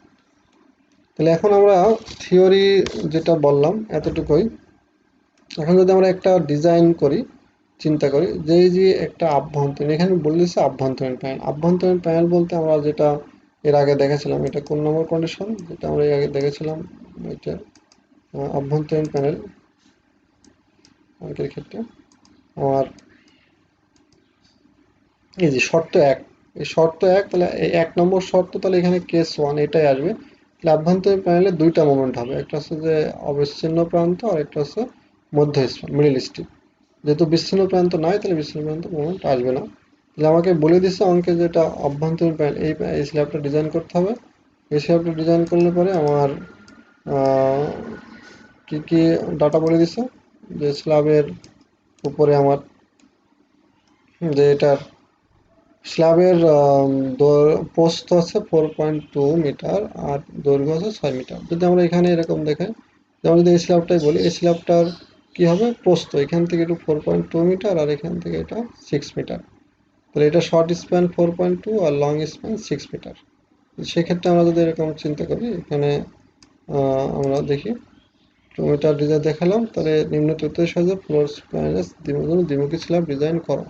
তাহলে এখন আমরা থিওরি যেটা বললাম এতটুকুই। এখন যদি আমরা একটা ডিজাইন করি, চিন্তা করি যে এই যে একটা আভ্যন্তরীণ, এখানে বলেছে আভ্যন্তরীণ প্যানেল। আভ্যন্তরীণ প্যানেল বলতে আমরা যেটা এর আগে দেখেছিলাম, এটা কোন নম্বর কন্ডিশন যেটা আমরা এর আগে দেখেছিলাম, এটা আভ্যন্তরীণ প্যানেল অঙ্কের ক্ষেত্রে আমার এই যে শর্ত 1, এই শর্ত 1, তাহলে এই 1 নম্বর শর্ত, তাহলে এখানে কেস 1 এটাই আসবে। তাহলে আভ্যন্তরীণ প্যানেলে দুইটা মোমেন্ট হবে, একটা হচ্ছে যে অবিচ্ছিন্ন প্রান্ত আর একটা হচ্ছে মধ্য মিডিল স্ট্রিপ। যেহেতু বিচ্ছিন্ন প্রান্ত নাই, তাহলে বিচ্ছিন্ন প্রান্ত মোমেন্ট আসবে না। তাহলে আমাকে বলে দিচ্ছে অঙ্কে যেটা অভ্যন্তরীণ প্যানেল, এই স্ল্যাবটা ডিজাইন করতে হবে। এই স্ল্যাবটা ডিজাইন করলে পরে আমার কি কি ডাটা বলে দিচ্ছে, যে স্ল্যাবের উপরে আমার যে এটার স্ল্যাবের প্রস্থ আছে 4.2 মিটার আর দৈর্ঘ্য আছে 6 মিটার। যদি আমরা এখানে এরকম দেখাই, যেমন যদি এই স্ল্যাবটাই বলি, এই স্ল্যাবটার কি হবে প্রস্থ এখান থেকে একটু 4.2 মিটার আর এখান থেকে এটা 6 মিটার, তাহলে এটা শর্ট স্প্যান 4.2 আর লং স্প্যান 6 মিটার। সেক্ষেত্রে আমরা যদি এরকম চিন্তা করি, এখানে আমরা দেখি 2 মিটার ডিজাইন দেখালাম, তাহলে নিম্ন তথ্য সাহায্যে ফ্লোর প্যানেলের দ্বিমুখী স্ল্যাব ডিজাইন করো।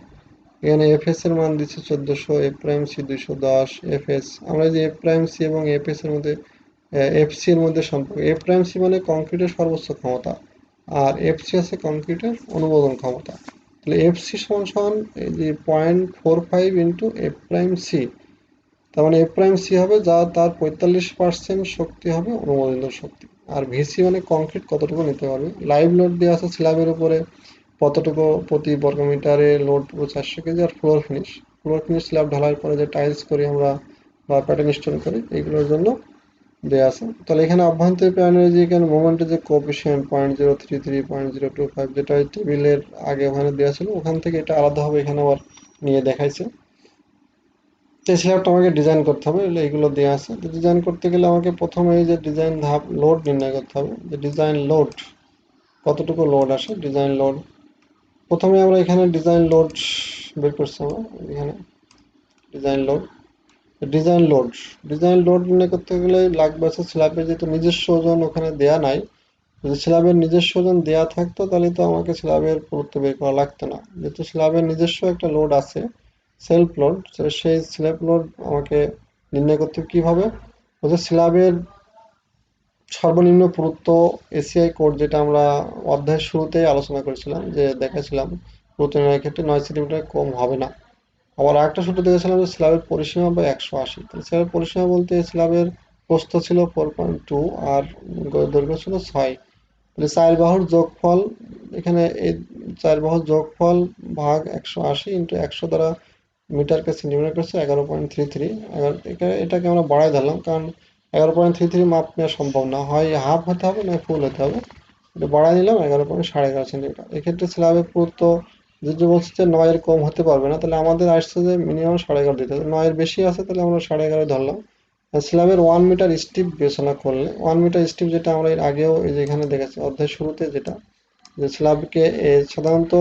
এখানে এফএস এর মান দিচ্ছে 1400, এফ প্রাইম সি 210 এফএস। আমরা যে এফ প্রাইম সি এবং এফএস এর মধ্যে এফসি এর মধ্যে সম্পর্ক, এফ প্রাইম সি মানে কংক্রিটের সর্বোচ্চ ক্ষমতা, আর এফসি আছে কংক্রিটের অনুমোদন ক্ষমতা। তাহলে এফসি সমান সমান এই যে 0.45 ইন্টু এফ প্রাইম সি, তার মানে এফ প্রাইম সি হবে যা তার 45% শক্তি হবে অনুমোদিত শক্তি। আর ভিসি মানে কংক্রিট কতটুকু নিতে পারবে। লাইভ লোড দেওয়া আছে স্ল্যাবের উপরে কতটুকু প্রতি বর্গমিটারে লোড 400 কেজি, আর ফ্লোর ফিনিশ স্ল্যাব ঢালাইয়ের পরে যে টাইলস করি আমরা বা প্যাটার্ন স্টোন করি, এইগুলোর জন্য দেওয়া আছে। তাহলে এখানে অভ্যন্তরীণ প্যানেলে যে এখানে মোমেন্টের যে কোএফিসিয়েন্ট 0.033 0.025 যেটা টেবিলের আগে ওখানে দেওয়া ছিল, ওখান থেকে এটা আলাদাভাবে এখানে আবার নিয়ে দেখাইছে। এই স্ল্যাবটা আমাকে ডিজাইন করতে হবে, এইগুলো দেওয়া আছে। ডিজাইন করতে গেলে আমাকে প্রথমে এই যে ডিজাইন ধাপ লোড নির্ণয় করতে হবে, যে ডিজাইন লোড কতটুকু লোড আসে। ডিজাইন লোড প্রথমে আমরা এখানে ডিজাইন লোড বের করছি, আমরা এখানে design load design load design load নির্ণয় করতে গেলে লাগবে আছে স্ল্যাবের যেহেতু নিজস্ব ওজন ওখানে দেয়া নাই, যদি স্ল্যাবের নিজস্ব ওজন দেয়া থাকতো তাহলে তো আমাকে স্ল্যাবের পুরুত্ব বের করা লাগতো না, যেহেতু স্ল্যাবের নিজস্ব একটা লোড আছে, সেলফ লোড, সেই সেলফ লোড আমাকে নির্ণয় করতে হবে কিভাবে। বলছে স্ল্যাবের সর্বনিম্ন পুরুত্ব এসিআই কোড, যেটা আমরা অধ্যায়ের শুরুতেই আলোচনা করেছিলাম, যে দেখাছিলাম পুরুত্ব নির্ণয়ের ক্ষেত্রে 9 সেন্টিমিটার কম হবে না। আবার আরেকটা সূত্র দেখেছিলাম যে স্ল্যাবের পরিসীমা বা 180। তাহলে স্ল্যাবের পরিসীমা বলতে স্ল্যাবের প্রস্থ ছিল 4.2 আর দৈর্ঘ্য ছিল 6। তাহলে চার বাহুর যোগফল, এখানে এই চার বাহুর যোগফল ভাগ 180 ইন্টু 100 দ্বারা মিটারকে সেন্টিমিটার করছে 11.33। এটাকে আমরা বাড়াই ধরলাম, কারণ 11.33 মাপ নেওয়া সম্ভব না, হয় হাফ হতে হবে না ফুল হতে হবে। এটা বাড়াই নিলাম 11.11.5 সেন্টিমিটার। এক্ষেত্রে স্ল্যাবের পুরুত্ব যদি বলছে যে 9 এর কম হতে পারবে না, তাহলে আমাদের আসছে যে মিনিমাম 11.5 দিতে হবে। 9 এর বেশি আছে তাহলে আমরা 11.5 ধরলাম। স্ল্যাবের 1 মিটার স্টিপ বিবেচনা করলে, 1 মিটার স্টিপ যেটা আমরা এর আগেও এই যে এখানে দেখেছি অধ্যায় শুরুতে, যেটা যে স্ল্যাবকে সাধারণত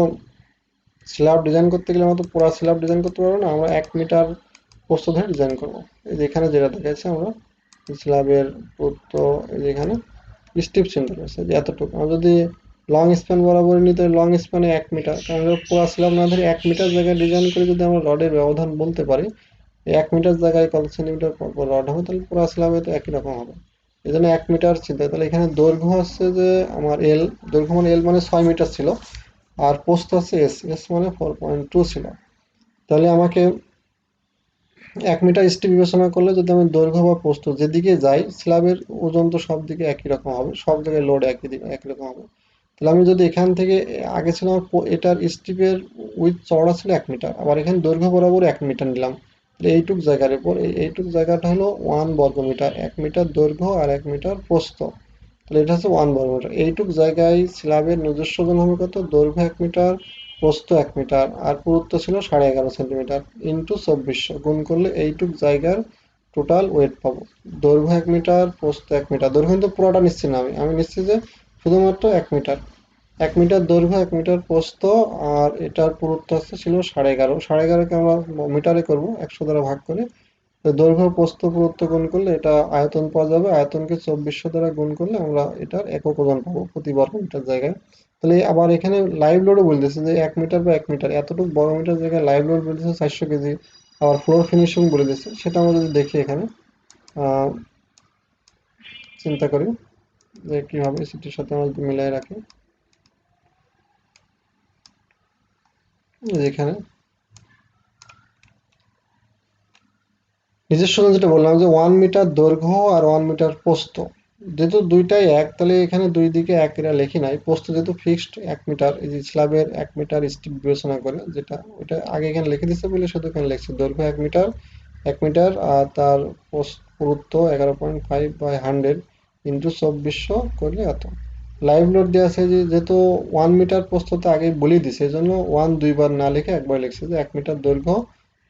স্ল্যাব ডিজাইন করতে গেলে আমরা তো পুরো স্ল্যাব ডিজাইন করতে পারবো না, আমরা 1 মিটার প্রস্থ ধরে ডিজাইন করবো। এই যে এখানে যেটা দেখাচ্ছে আমরা স্ল্যাবের প্রস্থ, এই যে এখানে স্টিপ চিন্তা করছে যে এতটুকু। আমরা যদি লং স্প্যান বরাবর নিতে, লং স্প্যানে 1 মিটার, কারণ পুরো স্ল্যাব না ধরে 1 মিটার জায়গায় ডিজাইন করে যদি আমরা রডের ব্যবধান বলতে পারি, 1 মিটার জায়গায় কত সেন্টিমিটার পর পর রড হবে, তাহলে পুরো স্ল্যাবে তো একই রকম হবে। এই জন্য 1 মিটার চিন্তা। তাহলে এখানে দৈর্ঘ্য হচ্ছে যে আমার এল, দৈর্ঘ্য মানে এল মানে 6 মিটার ছিল, আর প্রস্থ হচ্ছে এস, এস মানে 4.2 ছিল। তাহলে আমাকে 1 মিটার স্টিপ বিবেচনা করলে যদি আমি দৈর্ঘ্য বা প্রস্থ যেদিকে যাই, স্ল্যাবের ওজন তো সব দিকে একই রকম হবে, সব জায়গায় লোড একই রকম হবে। তাহলে আমি যদি এখান থেকে, আগে ছিল আমার এটার স্টিপের উইথ চওড়া ছিল 1 মিটার, আবার এখানে দৈর্ঘ্য বরাবর 1 মিটার নিলাম, তাহলে এইটুক জায়গার উপর এইটুক জায়গাটা হলো 1 বর্গমিটার। 1 মিটার দৈর্ঘ্য আর 1 মিটার প্রস্থ, তাহলে এটা হচ্ছে 1 বর্গমিটার। এইটুক জায়গায় স্ল্যাবের নিজস্ব ওজন হবে কত, দৈর্ঘ্য 1 মিটার, প্রস্থ 1 মিটার, আর পুরুত্ব ছিল 11.5 সেন্টিমিটার, ইন্টু 2400 গুণ করলে এইটুক জায়গার টোটাল ওয়েট পাবো। দৈর্ঘ্য 1 মিটার, প্রস্থ 1 মিটার, দৈর্ঘ্য কিন্তু পুরোটা নিচ্ছি না, আমি নিচ্ছি যে শুধুমাত্র 1 মিটার। 1 মিটার দৈর্ঘ্য, 1 মিটার প্রস্থ, আর এটার পুরুত্ব হচ্ছে ছিল 11.5। 11.5কে আমরা মিটারে করবো 100 দ্বারা ভাগ করে। তো দৈর্ঘ্য প্রস্থ পুরুত্ব গুণ করলে এটা আয়তন পাওয়া যাবে, আয়তনকে 2400 দ্বারা গুণ করলে আমরা এটার একক ওজন পাবো প্রতি বর্গ মিটার জায়গায়। তাহলে আবার এখানে লাইভ লোডও বলতেছে যে 1 মিটার বা 1 মিটার এতটুকু বর্গ মিটার জায়গায় লাইভ লোড বলতেছে 400 কেজি। আবার ফ্লোর ফিনিশিং বলে দিচ্ছে, সেটা আমরা যদি দেখি এখানে আহ, চিন্তা করি যে কিভাবে সেটির সাথে আমরা যদি মিলাই রাখি। যেখানে নিজস্ব যেটা বললাম যে 1 মিটার দৈর্ঘ্য আর 1 মিটার প্রস্থ, যেহেতু দুইটাই এক, তাহলে এখানে দুই দিকে এক এরা লেখি নাই। প্রস্থ যেহেতু ফিক্সড 1 মিটার, এই যে স্ল্যাবের 1 মিটার স্টিপ বিবেচনা করে, যেটা ওইটা আগে এখানে লিখে দিচ্ছে বলে শুধু এখানে লিখছে দৈর্ঘ্য 1 মিটার, 1 মিটার, আর তার পুরুত্ব 11.5/100 ইন্টু 2400 করলে এত। লাইভ লোড দেওয়া আছে যে, যেহেতু 1 মিটার প্রস্থতে আগে বলে দিছে, এই জন্য ওয়ান দুইবার না লিখে একবার লিখছে যে 1 মিটার দৈর্ঘ্য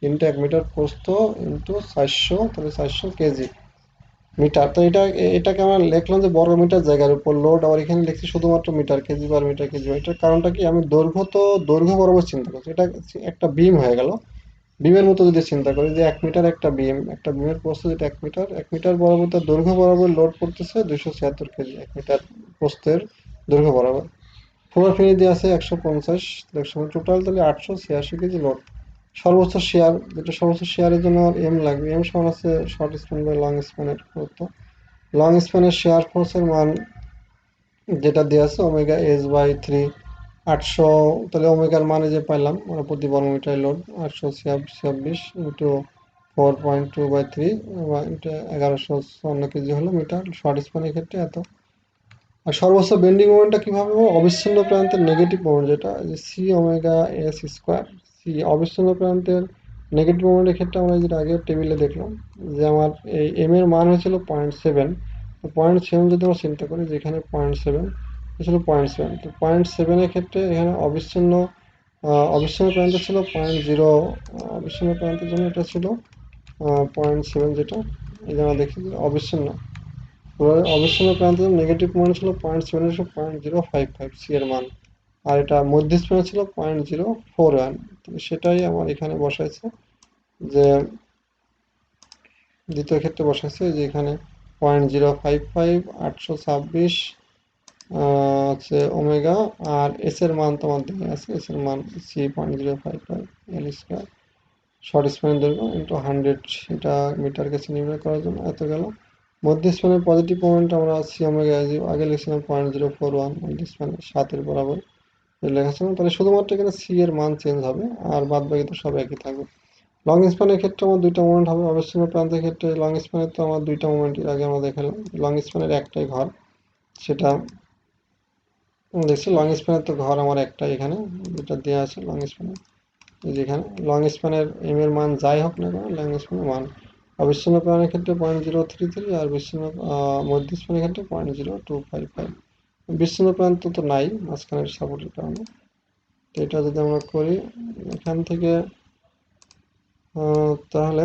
ইন্টু 1 মিটার প্রস্থ ইন্টু 400, তাহলে 400 কেজি মিটার। তো এটাকে আমরা লিখলাম যে বর্গ মিটার জায়গার উপর লোড, আবার এখানে লিখছি শুধুমাত্র মিটার কেজি বার মিটার কেজি বার। এটার কারণটা কি, আমি দৈর্ঘ্য তো দৈর্ঘ্য বরাবর চিন্তা করছি, এটা একটা বিম হয়ে গেল। বিমের মতো যদি চিন্তা করি যে 1 মিটার একটা বিম, একটা বিমের প্রস্থ যেটা 1 মিটার, 1 মিটার বরাবর তার দৈর্ঘ্য বরাবর লোড পড়তেছে 276 কেজি 1 মিটার প্রস্থের দৈর্ঘ্য বরাবর। ফ্লোর ফিনিশ দিয়ে আছে 150, টোটাল তাহলে 886 কেজি লোড। সর্বোচ্চ শেয়ার, যেটা সর্বোচ্চ শেয়ারের জন্য এম লাগবে, এম সমান আছে শর্ট স্প্যান বাই লং স্প্যানের গুরুত্ব। লং স্প্যানের শেয়ার ফোর্সের মান যেটা দেওয়া আছে ওমেগা এস বাই 3, 800। তাহলে ওমেগার মানে যে পাইলাম আমরা প্রতি বর্গ metre load 826 into 4.2/3 into 1154 kg হলো মিটার শর্ট স্প্যানের ক্ষেত্রে এত। আর সর্বোচ্চ বেন্ডিং মোমেন্টটা কিভাবে হবে, অবিচ্ছিন্ন প্রান্তের নেগেটিভ মোমেন্ট, যেটা C omega S square. C অবিচ্ছিন্ন প্রান্তের নেগেটিভ মোমেন্টের ক্ষেত্রে আমরা যেটা আগে টেবিলে দেখলাম যে আমার এই এম এর মান হয়েছিল 0.7। তো 0.7 যদি আমরা চিন্তা করি, যেখানে 0.7 ছিল 0.7, তো 0.7-এর ক্ষেত্রে এখানে অবিচ্ছিন্ন প্রান্ত ছিল 0.0। অবিচ্ছিন্ন প্রান্তের জন্য এটা ছিল 0.7, যেটা এই যে আমরা দেখি যে অবিচ্ছিন্ন অবিচ্ছিন্ন প্রান্তের নেগেটিভ মান ছিল 0.7, 0.055 সি এর মান। আর এটা মধ্যস্থানে ছিল 0.041। সেটাই আমার এখানে বসাইছে যে দ্বিতীয় ক্ষেত্রে বসাইছে যে এখানে 0.055, 826 হচ্ছে ওমেগা, আর এস এর মান তোমার দেওয়া আছে, এস এর মান 3.055 এল স্কয়ার, শর্ট স্প্যানের দৈর্ঘ্য ইন্টু 100, এটা মিটার কেসে নির্ণয় করার জন্য এত গেল। মধ্য স্প্যানের পজিটিভ মোমেন্ট আমরা সি ওমেগা আগে লিখছিলাম 0.041, মধ্য স্প্যানের 7-এর বরাবর লেখা ছিল, তাহলে শুধুমাত্র এখানে সি এর মান চেঞ্জ হবে, আর বাদ বাকি তো সব একই থাকবে। লং স্প্যানের ক্ষেত্রে আমার দুইটা মোমেন্ট হবে, অবিচ্ছিন্ন প্রান্তের ক্ষেত্রে লং স্প্যানের তো আমার দুইটা মোমেন্ট আগে আমরা দেখালাম, লং স্প্যানের একটাই ঘর, সেটা দেখছি। লং স্প্যানের তো ঘর আমার একটাই, এখানে যেটা দেওয়া আছে লং স্প্যানের, যেখানে লং স্প্যানের এম এর মান যাই হোক না কেন, লং স্প্যানের মান অবিচ্ছিন্ন প্রাণের ক্ষেত্রে 0.033, আর বিচ্ছিন্ন মধ্য স্প্যানের ক্ষেত্রে 0.0255। বিচ্ছিন্ন প্রান্ত তো নাই মাঝখানের সাপোর্টের কারণে, তো এটা যদি আমরা করি এখান থেকে, তাহলে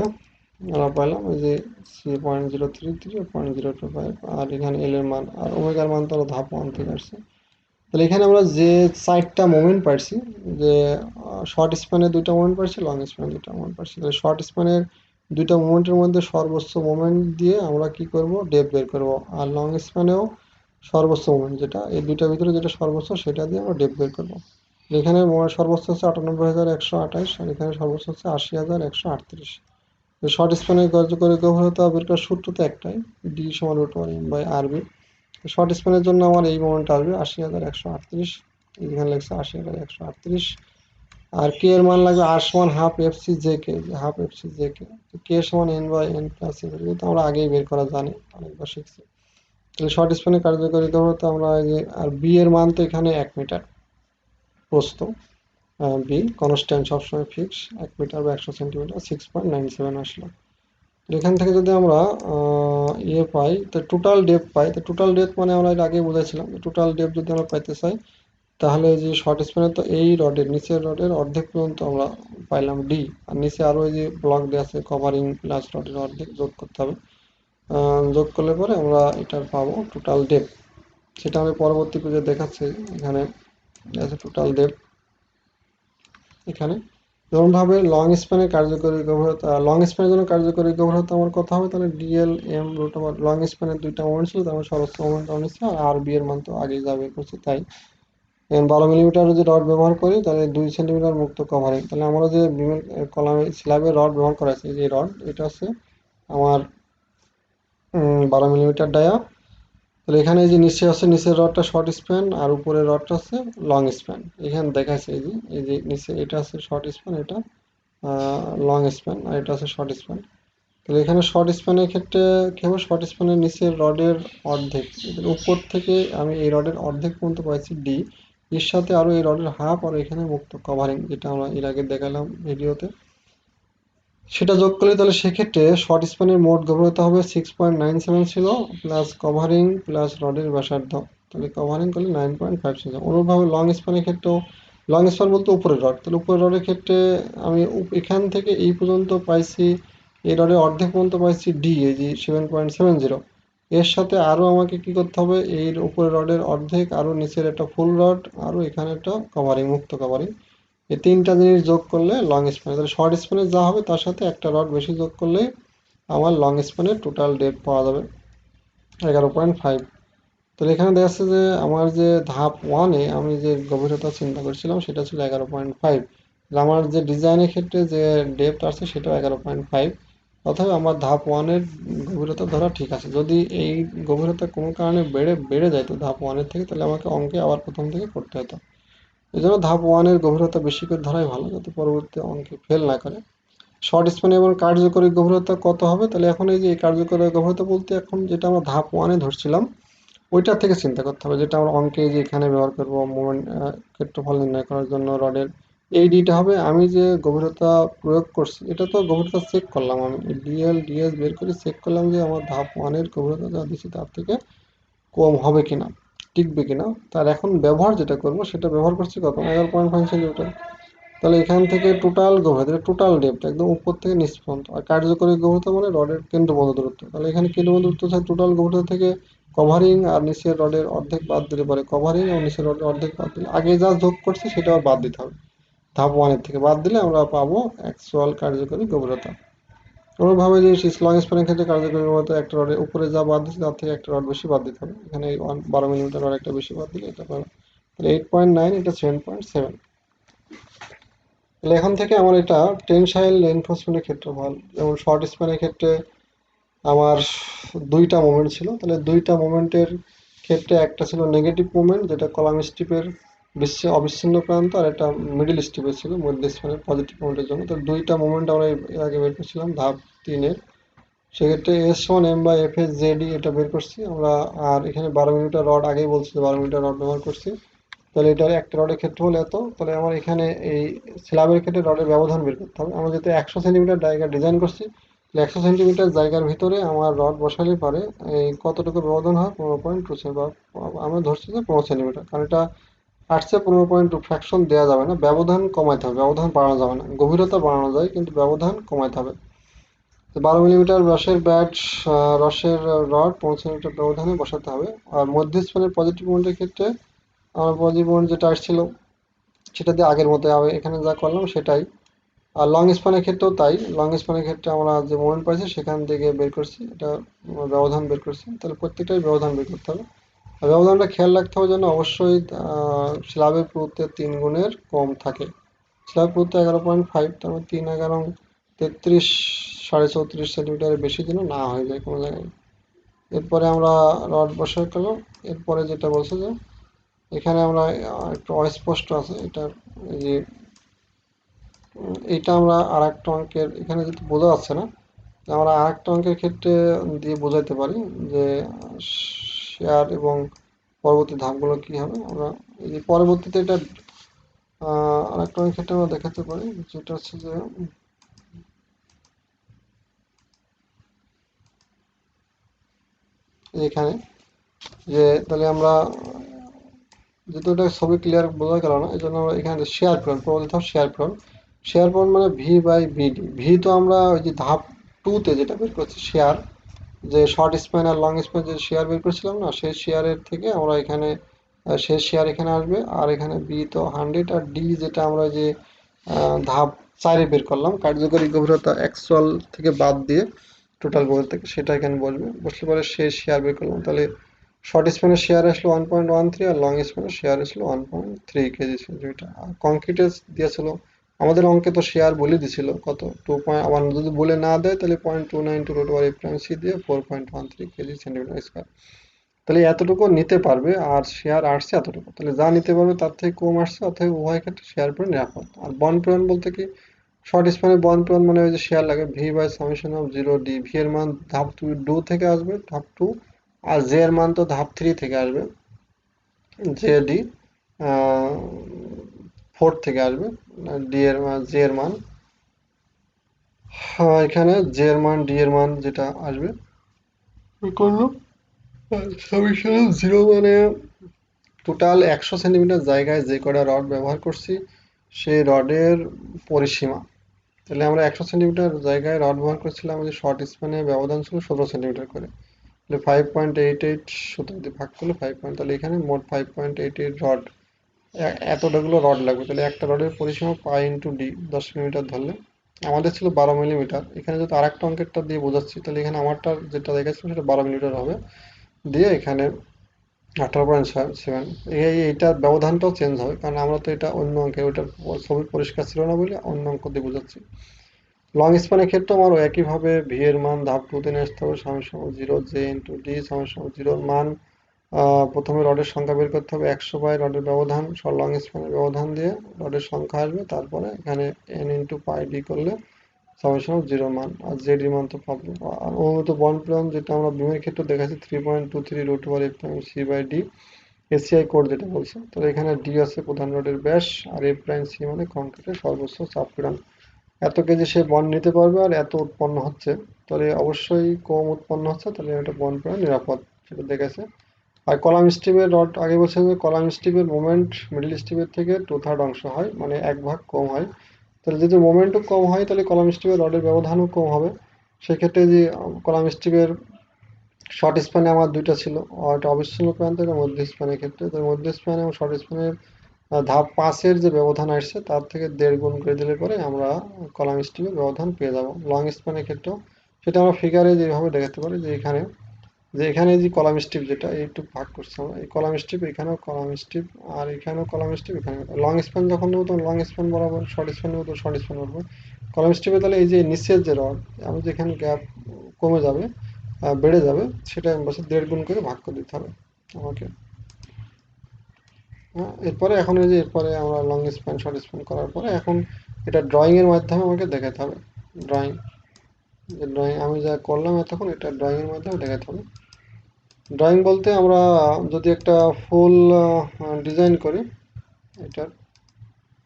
আমরা পাইলাম এই যে 3.033 0.025, আর এখানে এল এর মান আর ওমেগার মান তো ধাপ 1 থেকে আসছে। তাহলে এখানে আমরা যে 4টা মোমেন্ট পাইছি, যে শর্ট স্প্যানে দুইটা মোমেন্ট পাইছি, লং স্প্যানে দুইটা মোমেন্ট পাইছি, তাহলে শর্ট স্প্যানের দুইটা মোমেন্টের মধ্যে সর্বোচ্চ মোমেন্ট দিয়ে আমরা কি করব, ডেপ বের করব, আর লং স্প্যানেও সর্বোচ্চ মোমেন্ট যেটা এই দুইটার ভিতরে যেটা সর্বোচ্চ সেটা দিয়ে আমরা ডেপ বের করব। এখানে সর্বোচ্চ হচ্ছে 98,128, আর এখানে সর্বোচ্চ হচ্ছে 80,138। শর্ট স্প্যানের কার্যকরী গভীরতা বের করার সূত্র তো একটাই, ডি সমান √1/r/b। শর্ট স্প্যানের জন্য আমার এই মোমেন্টটা আসবে 80,138, এখানে লেখছে 80,138, আর কে এর মান লাগবে আর সমান half F C J K, half F C J K, K সমান n/n+, তো আমরা আগেই বের করা জানি, অনেকবার শিখছি। তাহলে শর্ট স্প্যানের কার্যকরী গভীরতা আমরা এই যে, আর বি এর মান তো এখানে 1 মিটার প্রস্থ, বি কনস্ট্যান্ট সবসময় ফিক্স 1 মিটার বা 100 সেন্টিমিটার, 6.97 আসলো। এখান থেকে যদি আমরা ইয়ে পাই, তো টোটাল ডেপথ পাই, তো টোটাল ডেপথ মানে আমরা এর আগে বুঝেছিলাম, টোটাল ডেপথ যদি আমরা পাইতে চাই, তাহলে যে শর্ট স্প্যানে তো এই রডের নিচের রডের অর্ধেক পর্যন্ত আমরা পাইলাম ডি, আর নিচে আরো এই যে ব্লক দেওয়া আছে কভারিং প্লাস রডের অর্ধেক যোগ করতে হবে। যোগ করলে পরে আমরা এটার পাবো টোটাল ডেপথ, সেটা আমি পরবর্তী পেজে দেখাচ্ছি। এখানে আছে টোটাল ডেপথ। এখানে যেমনভাবে লং স্প্যানের কার্যকরী গভীরতা, লং স্প্যানের জন্য কার্যকরী গভীরতা আমার কত হবে, তাহলে DL M root over, long স্প্যানের দুইটা মোমেন্ট ছিল, তার সর্বোচ্চ মোমেন্ট নিচ্ছে, আর বি এর মান তো আগেই যা বের করছি তাই। 12 মিলিমিটার যদি রড ব্যবহার করি তাহলে 2 সেন্টিমিটার মুক্ত কভারিং, তাহলে আমরা যে কলামে স্ল্যাবের রড ব্যবহার করা আছে, যে রড এটা আছে আমার 12 মিলিমিটার ডায়া। তাহলে এখানে এই যে নিচে আছে, নিচের রডটা শর্ট স্প্যান আর উপরের রডটা আছে লং স্প্যান, এখানে দেখাচ্ছে এই যে নিচে এটা আছে শর্ট স্প্যান, এটা লং স্প্যান, আর এটা আছে শর্ট স্প্যান। তাহলে এখানে শর্ট স্প্যানের ক্ষেত্রে কি হবে, শর্ট স্প্যানের নিচের রডের অর্ধেক, উপর থেকে আমি এই রডের অর্ধেক পর্যন্ত পাইছি ডি, এর সাথে আরো এই রডের হাফ, আর এখানে মুক্ত কভারিং যেটা আমরা এর আগে দেখালাম ভিডিওতে, সেটা যোগ করলে তাহলে সেক্ষেত্রে শর্ট স্প্যানের মোট গভীরতা হবে 6.97 ছিল, প্লাস কভারিং প্লাস রডের ব্যাসার্ধ, তাহলে কভারিং করলে 9.5 ছিল। অনুরূপভাবে লং স্প্যানের ক্ষেত্রেও, লং স্প্যান বলতে উপরের রড, তাহলে উপরের রডের ক্ষেত্রে আমি এখান থেকে এই পর্যন্ত পাইছি, এই রডের অর্ধেক পর্যন্ত পাইছি ডি, এই যে 7.70, এর সাথে আরো আমাকে কি করতে হবে, এই উপরের রডের অর্ধেক, আরো নিচের একটা ফুল রড, আরো এখানে একটা কভারিং মুক্ত কভারিং, এই তিনটা জিনিস যোগ করলে লং স্প্যানে, তাহলে শর্ট স্প্যানে যা হবে তার সাথে একটা রড বেশি যোগ করলেই আমার লং স্প্যানের টোটাল ডেপথ পাওয়া যাবে 11.5। তাহলে এখানে দেখা যাচ্ছে যে আমার যে ধাপ 1-এ আমি যে গভীরতা চিন্তা করছিলাম সেটা ছিল 11.5, আমার যে ডিজাইনের ক্ষেত্রে যে ডেপথ আছে সেটাও 11.5, অথবা আমার ধাপ 1-এর গভীরতা ধরা ঠিক আছে। যদি এই গভীরতা কোনো কারণে বেড়ে যায় তো ধাপ 1-এর থেকে, তাহলে আমাকে অঙ্কে আবার প্রথম থেকে করতে হতো। এই জন্য ধাপ 1-এর গভীরতা বেশি করে ধরাই ভালো, যাতে পরবর্তী অঙ্কে ফেল না করে। শর্ট স্প্যানে এবং কার্যকরী গভীরতা কত হবে, তাহলে এখন এই যে কার্যকরী গভীরতা বলতে এখন যেটা আমরা ধাপ 1-এ ধরছিলাম ওইটার থেকে চিন্তা করতে হবে, যেটা আমরা অঙ্কে যে এখানে ব্যবহার করবো মোমেন্ট ক্ষেত্রফল নির্ণয় করার জন্য রডের এই ডিটা হবে। আমি যে গভীরতা প্রয়োগ করছি এটা তো গভীরতা চেক করলাম, আমি ডিএল ডিএস বের করে চেক করলাম যে আমার ধাপ 1-এর গভীরতা যা দিচ্ছি তার থেকে কম হবে কিনা, টিকবে কিনা। তার এখন ব্যবহার যেটা করব সেটা ব্যবহার করছি কত, 11.5 সেন্টিমিটার। তাহলে এখান থেকে টোটাল গভীরতা, টোটাল ডেপথ একদম উপর থেকে নিচ পর্যন্ত, আর কার্যকরী গভীরতা মানে রডের কেন্দ্রবন্ধ দূরত্ব, তাহলে এখানে কেন্দ্রবন্ধ দূরত্ব টোটাল গভীরতা থেকে কভারিং আর নিচের রডের অর্ধেক বাদ দিলে পরে, কভারিং এবং নিচের রডের অর্ধেক বাদ দিলে আগে যা যোগ করছে সেটা আবার বাদ দিতে হবে, ধাপ 1-এর থেকে বাদ দিলে আমরা পাবো অ্যাকচুয়াল কার্যকরী গভীরতা। কোনোভাবে যে লং স্প্যানের ক্ষেত্রে কার্যকরী মতো একটা রডের উপরে যা বাদ দিচ্ছে তার থেকে একটা রড বেশি বাদ দিতে হবে। এখানে 12 মিলিমিটার রড একটা বেশি বাদ দিলে এটা পাবে। তাহলে 8.9, এটা 7.7। তাহলে এখন থেকে আমার এটা টেনসাইল রেইনফোর্সমেন্টের ক্ষেত্রফল। যেমন শর্ট স্প্যানের ক্ষেত্রে আমার দুইটা মোমেন্ট ছিল, তাহলে দুইটা মোমেন্টের ক্ষেত্রে একটা ছিল নেগেটিভ মোমেন্ট যেটা কলাম স্টিপের অবিচ্ছিন্ন প্রান্ত, আর একটা মিডল স্টিপে ছিল মধ্য স্প্যানের পজিটিভ মোমেন্টের জন্য। তো দুইটা মোমেন্ট আমরা এর আগে বের করছিলাম ধাপ 3-এর। সেক্ষেত্রে S1 M/F/ZE এটা বের করছি আমরা। আর এখানে 12 মিলিমিটার রড আগেই বলছি, 12 মিলিমিটার রড ব্যবহার করছি। তাহলে এটার একটা রডের ক্ষেত্রফল এত। তাহলে আমার এখানে এই স্ল্যাবের ক্ষেত্রে রডের ব্যবধান বের করতে হবে। আমরা যেহেতু 100 সেন্টিমিটার জায়গা ডিজাইন করছি, 100 সেন্টিমিটার জায়গার ভিতরে আমার রড বসালে পারে এই কতটুকু ব্যবধান হয়, 15.2 বা আমরা ধরছি যে 15 সেন্টিমিটার, কারণ এটা আসছে 15.2 ফ্র্যাকশন দেওয়া যাবে না, ব্যবধান কমাইতে হবে, ব্যবধান বাড়ানো যাবে না। গভীরতা বাড়ানো যায় কিন্তু ব্যবধান কমাইতে হবে। 12 মিলিমিটার রসের ব্যাট, রসের রড 15 সেন্টিমিটার ব্যবধানে বসাতে হবে। আর মধ্য স্প্যানের পজিটিভ মোমেন্টের ক্ষেত্রে আমার পজিটিভ মোমেন্ট যেটা আসছিল সেটা দিয়ে আগের মতো হবে, এখানে যা করলাম সেটাই। আর লং স্প্যানের ক্ষেত্রেও তাই। লং স্প্যানের ক্ষেত্রে আমরা যে মোমেন্ট পাইছি সেখান থেকে বের করছি, এটা ব্যবধান বের করছি। তাহলে প্রত্যেকটাই ব্যবধান বের করতে হবে। আর ব্যবধানটা খেয়াল রাখতে হবে যেন অবশ্যই স্ল্যাবের পুরুত্বের 3 গুণের কম থাকে। স্ল্যাবের পুরুত্ব 11.5, তার মানে 3 11 33 34.5 সেন্টিমিটারের বেশি যেন না হয়ে যায় কোনো জায়গায়। এরপরে আমরা রড বসাই করলাম। এরপরে যেটা বলছে যে এখানে আমরা একটু অস্পষ্ট আছে এটা, এই যে এটা আমরা আর একটা অঙ্কের এখানে যেহেতু বোঝা যাচ্ছে না, আমরা আর একটা অঙ্কের ক্ষেত্রে দিয়ে বোঝাতে পারি যে শেয়ার এবং পরবর্তী ধাপগুলো কি হবে। আমরা এই যে পরবর্তীতে এটা আর একটা অঙ্কের ক্ষেত্রে আমরা দেখাতে পারি, যেটা হচ্ছে যে এখানে যে তাহলে আমরা যেহেতু এটা ছবি ক্লিয়ার বোঝা গেল না, এই জন্য আমরা এখানে শেয়ার পূরণ, পরবর্তী ধাপ শেয়ার পূরণ। শেয়ার পূরণ মানে V/BD। ভি তো আমরা ওই যে ধাপ 2-তে যেটা বের করছি শেয়ার, যে শর্ট স্প্যান আর লং স্প্যান যে শেয়ার বের করেছিলাম না, সেই শেয়ারের থেকে আমরা এখানে সেই শেয়ার এখানে আসবে। আর এখানে বি তো 100, আর ডি যেটা আমরা যে ধাপ 4-এ বের করলাম কার্যকরী গভীরতা অ্যাকচুয়াল থেকে বাদ দিয়ে টোটাল গভীরতা থেকে, সেটা এখানে বসবে। বসলে পরে সেই শেয়ার বের করলাম। তাহলে শর্ট স্প্যানের শেয়ার আসলো 1.13, আর লং স্প্যানের শেয়ার আসলো 1.3 কেজি সেন্টিমিটার। আর কংক্রিটের দিয়েছিল আমাদের অঙ্কে তো শেয়ার বলে দিছিল কত 2 আবার যদি বলে না দেয় তাহলে 0.29 √f(c) দিয়ে 4.13 কেজি সেন্টিমিটার স্কোয়ার। তাহলে এতটুকু নিতে পারবে, আর শেয়ার আসছে এতটুকু, তাহলে যা নিতে পারবে তার থেকে কম আসছে, অতএব উভয় ক্ষেত্রে শেয়ার পূরণ নিরাপদ। আর বন্ড পূরণ বলতে কি, শর্ট স্প্যানে বন্ড পূরণ মানে ওই যে শেয়ার লাগে V/(summation of 0D)। ভি এর মান ধাপ 2 থেকে আসবে, ধাপ 2। আর জে এর মান তো ধাপ 3 থেকে আসবে, জে/ডি 4 থেকে আসবে। ডি এর মান, জে এর মান, এখানে জে এর মান, ডি এর মান যেটা আসবে করলো। সামেশন অফ 0 মানে টোটাল 100 সেন্টিমিটার জায়গায় যে কটা রড ব্যবহার করছি সেই রডের পরিসীমা। তাহলে আমরা 100 সেন্টিমিটার জায়গায় রড ব্যবহার করছিলাম, আমাদের শর্ট স্প্যানে ব্যবধান ছিল 17 সেন্টিমিটার করে। তাহলে 5.88 সূত্র দিয়ে ভাগ করলে 5 তাহলে এখানে মোট 5.88 রড, এতটাগুলো রড লাগবে। তাহলে একটা রডের পরিসীমা π/d 10 মিলিমিটার ধরলে আমাদের ছিল 12 মিলিমিটার। এখানে যদি আর একটা অঙ্কেরটা দিয়ে বোঝাচ্ছি, তাহলে এখানে আমারটা যেটা দেখাচ্ছিল সেটা 12 মিলিমিটার হবে, দিয়ে এখানে 18.7। এইটার ব্যবধানটাও চেঞ্জ হবে, কারণ আমরা তো এটা অন্য অঙ্কে, ওইটার ছবি পরিষ্কার ছিল না বলে অন্য অঙ্ক দিয়ে বোঝাচ্ছি। লং স্প্যানের ক্ষেত্রে আমারও একইভাবে ভি এর মান ধাপ 2-তে নিয়ে আসতে হবে। সামেশন অফ 0 জে/ডি সামেশন অফ 0 এর মান প্রথমে রডের সংখ্যা বের করতে হবে 100 বাই রডের ব্যবধান, লং স্প্যানের ব্যবধান দিয়ে রডের সংখ্যা আসবে। তারপরে এখানে n/π/d করলে সামেশন অফ 0 মান, আর জেড এর মান তো পাবো। আর অনুমিত বন্ড পূরণ যেটা আমরা বিমের ক্ষেত্রে দেখাচ্ছি 3.23 √f(c/d) এসিআই কোড যেটা বলছে। তো এখানে ডি আছে প্রধান রডের ব্যাস, আর f'(c) মানে কংক্রিটের সর্বোচ্চ চাপ পীড়ন। এত কেজি সে বন্ড নিতে পারবে আর এত উৎপন্ন হচ্ছে, তাহলে অবশ্যই কম উৎপন্ন হচ্ছে, তাহলে এটা বন্ড পূরণ নিরাপদ, সেটা দেখেছে। আর কলাম স্টিপের রড আগে বলছে যে কলাম স্টিপের মোমেন্ট মিডল স্টিপের থেকে 2/3 অংশ হয়, মানে 1 ভাগ কম হয়। তাহলে যদি মোমেন্টও কম হয় তাহলে কলাম স্টিপের রডের ব্যবধানও কম হবে। সেক্ষেত্রে যে কলাম স্টিপের শর্ট স্প্যানে আমার দুইটা ছিল, আর একটা অবিচ্ছিন্ন প্রান্ত, একটা মধ্য স্প্যানের ক্ষেত্রে। তো মধ্য স্প্যান এবং শর্ট স্প্যানের ধাপ 5-এর যে ব্যবধান আসছে তার থেকে 1.5 গুণ করে দিলে পরে আমরা কলাম স্ট্রিপের ব্যবধান পেয়ে যাব। লং স্প্যানের ক্ষেত্রেও সেটা আমরা ফিগারে যেভাবে দেখাতে পারি যে এখানে যে কলাম স্ট্রিপ যেটা এইটুকু ভাগ করছে আমরা, এই কলাম স্ট্রিপ এখানেও কলাম স্ট্রিপ আর এখানেও কলাম স্ট্রিপ এখানে লং স্প্যান যখন নেবো তখন লং স্প্যান বরাবর, শর্ট স্প্যান নেবো তো শর্ট স্প্যান বরাবর কলাম স্ট্রিপে। তাহলে এই যে নিচের যে রড আমি যেখানে গ্যাপ কমে যাবে বেড়ে যাবে সেটা আমি বলছি 1.5 গুণ করে ভাগ করে দিতে হবে আমাকে। হ্যাঁ, এরপরে এখন এই যে এরপরে আমরা লং স্প্যান শর্ট স্প্যান করার পরে এখন এটা ড্রয়িং এর মাধ্যমে আমাকে দেখাতে হবে। ড্রয়িং ড্রয়িং আমি যা করলাম এতক্ষণ এটা ড্রয়িং এর মাধ্যমে দেখাতে হবে। ড্রয়িং বলতে আমরা যদি একটা ফুল ডিজাইন করি, এটা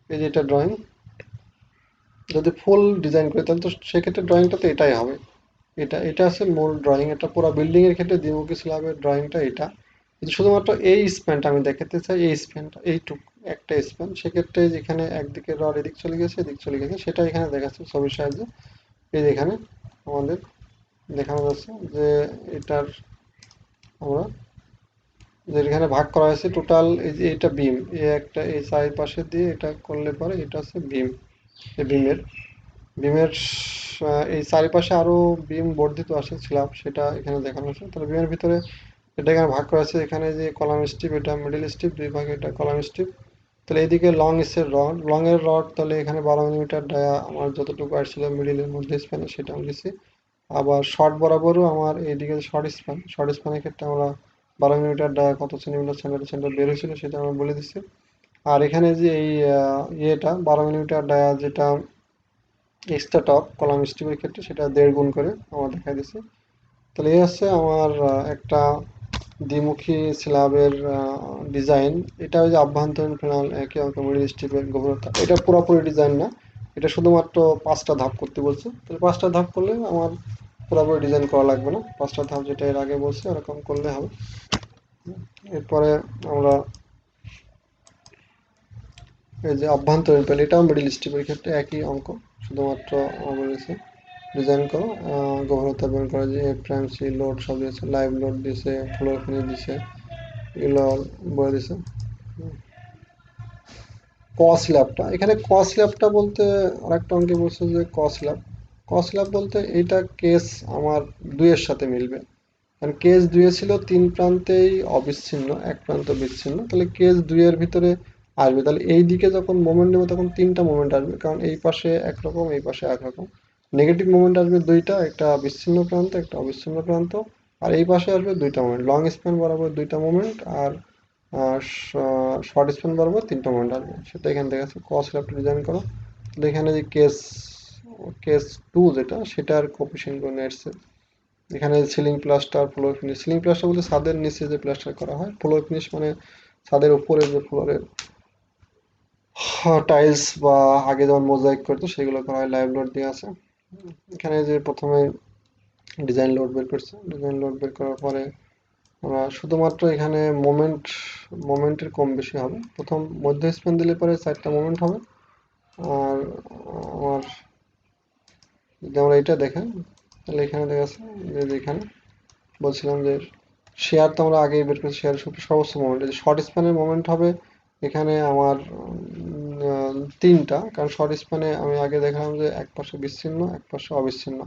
এই যে এটা ড্রয়িং, যদি ফুল ডিজাইন করি তাহলে তো সেক্ষেত্রে ড্রয়িংটা তো এটাই হবে। এটা আছে মূল ড্রয়িং, এটা পুরো বিল্ডিং এর ক্ষেত্রে দ্বিমুখী স্ল্যাবের ড্রয়িংটা এটা। কিন্তু শুধুমাত্র এই স্প্যানটা আমি দেখাতে চাই, এই স্প্যানটা এইটুক একটা স্প্যান, সেক্ষেত্রে যেখানে একদিকে রড এদিক চলে গেছে এদিক চলে গেছে সেটা এখানে দেখাচ্ছে ছবির সাহায্যে। এই যে এখানে আমাদের দেখানো যাচ্ছে যে এটার আমরা যেখানে ভাগ করা হয়েছে টোটাল, এই যে এটা বিম, এই একটা এই চারিপাশে দিয়ে এটা করলে পরে এটা হচ্ছে বিম। এই বিমের এই চারিপাশে আরো বিম বর্ধিত আছে স্ল্যাব, সেটা এখানে দেখানো আছে। তাহলে বিমের ভিতরে এটা এখানে ভাগ করা আছে, এখানে যে কলাম স্ট্রিপ এটা মিডল স্ট্রিপ, দুই ভাগে এটা কলাম স্ট্রিপ। তাহলে এইদিকে লং এর রড, লং এর রড তাহলে এখানে 12 মিলিমিটার ডায়া আমার যতটুকু আসছিল মিডিলের মধ্যে স্প্যানে সেটা আমি দিচ্ছি। আবার শর্ট বরাবরও আমার এইদিকে শর্ট স্প্যানের ক্ষেত্রে আমরা 12 মিলিমিটার ডায়া কত সেন্টিমিটার সেন্টার সেন্টার বের হয়েছিল সেটা আমরা বলে দিচ্ছি। আর এখানে যে এই ইয়েটা 12 মিলিমিটার ডায়া যেটা এক্সট্রা টপ কলাম স্ট্রিপের ক্ষেত্রে সেটা 1.5 গুণ করে আমার দেখা দিচ্ছে। তাহলে এই হচ্ছে আমার একটা দ্বিমুখী স্ল্যাবের ডিজাইন। এটা ওই যে আভ্যন্তরীণ প্যানেল একই অঙ্ক মিডল স্ট্রিপের গভীরতা, এটা পুরোপুরি ডিজাইন না, এটা শুধুমাত্র 5টা ধাপ করতে বলছে। তাহলে 5টা ধাপ করলে আমার পুরোপুরি ডিজাইন করা লাগবে না, 5টা ধাপ যেটা এর আগে বলছে ওরকম করলে হবে। এরপরে আমরা এই যে অভ্যন্তরীণ প্যানেল, এটাও মিডল স্ট্রিপের ক্ষেত্রে একই অঙ্ক, শুধুমাত্র বলেছে ডিজাইন করো, গভীরতা বের করা, যে প্রাইম সি লোড সব দিয়েছে, লাইভ লোড দিয়েছে, ফ্লোর ফিনিশ দিয়েছে, এগুলো বলে দিয়েছে। স্ল্যাবটা এখানে স্ল্যাবটা বলতে আরেকটা অঙ্কে বলছে যে স্ল্যাব বলতে এইটা কেস আমার 2-এর সাথে মিলবে। কারণ কেস 2-এ ছিল 3 প্রান্তেই অবিচ্ছিন্ন, এক প্রান্ত বিচ্ছিন্ন, তাহলে কেস 2-এর ভিতরে আসবে। তাহলে এই দিকে যখন মোমেন্ট নেবে তখন 3টা মোমেন্ট আসবে, কারণ এই পাশে একরকম এই পাশে একরকম। নেগেটিভ মোমেন্ট আসবে 2টা, একটা বিচ্ছিন্ন প্রান্ত একটা অবিচ্ছিন্ন প্রান্ত। আর এই পাশে আসবে 2টা মোমেন্ট, লং স্প্যান বরাবর 2টা মোমেন্ট, আর শর্ট স্প্যান বরাবর 3টা মোমেন্ট আসবে। সেটা এখান থেকে আছে স্ল্যাবটা ডিজাইন করো। তাহলে এখানে যে কেস কেস 2 যেটা সেটার কোফিশিয়েন্ট গুলো এসছে। এখানে ceiling plaster, floor finish. Ceiling plaster বলতে ছাদের নিচে যে প্লাস্টার করা হয়, ফ্লোর ফিনিশ মানে ছাদের উপরে যে ফ্লোরের টাইলস বা আগে যেমন মোজাইক করতো সেগুলো করা হয়, লাইভ লোড দিয়ে আছে। এখানে যে প্রথমে ডিজাইন লোড বের করছে, ডিজাইন লোড বের করার পরে আমরা শুধুমাত্র এখানে মোমেন্টের কম বেশি হবে। প্রথম মধ্য স্প্যান দিলে পরে 4টা মোমেন্ট হবে। আর আমার যদি আমরা এটা দেখেন তাহলে এখানে দেখা যাচ্ছে যে এখানে বলছিলাম যে শেয়ার তো আমরা আগেই বের করেছি, শেয়ার সর্বোচ্চ মোমেন্ট শর্ট স্প্যানের মোমেন্ট হবে এখানে আমার 3টা। কারণ শর্ট স্প্যানে আমি আগে দেখলাম যে এক পাশে বিচ্ছিন্ন এক পাশে অবিচ্ছিন্ন,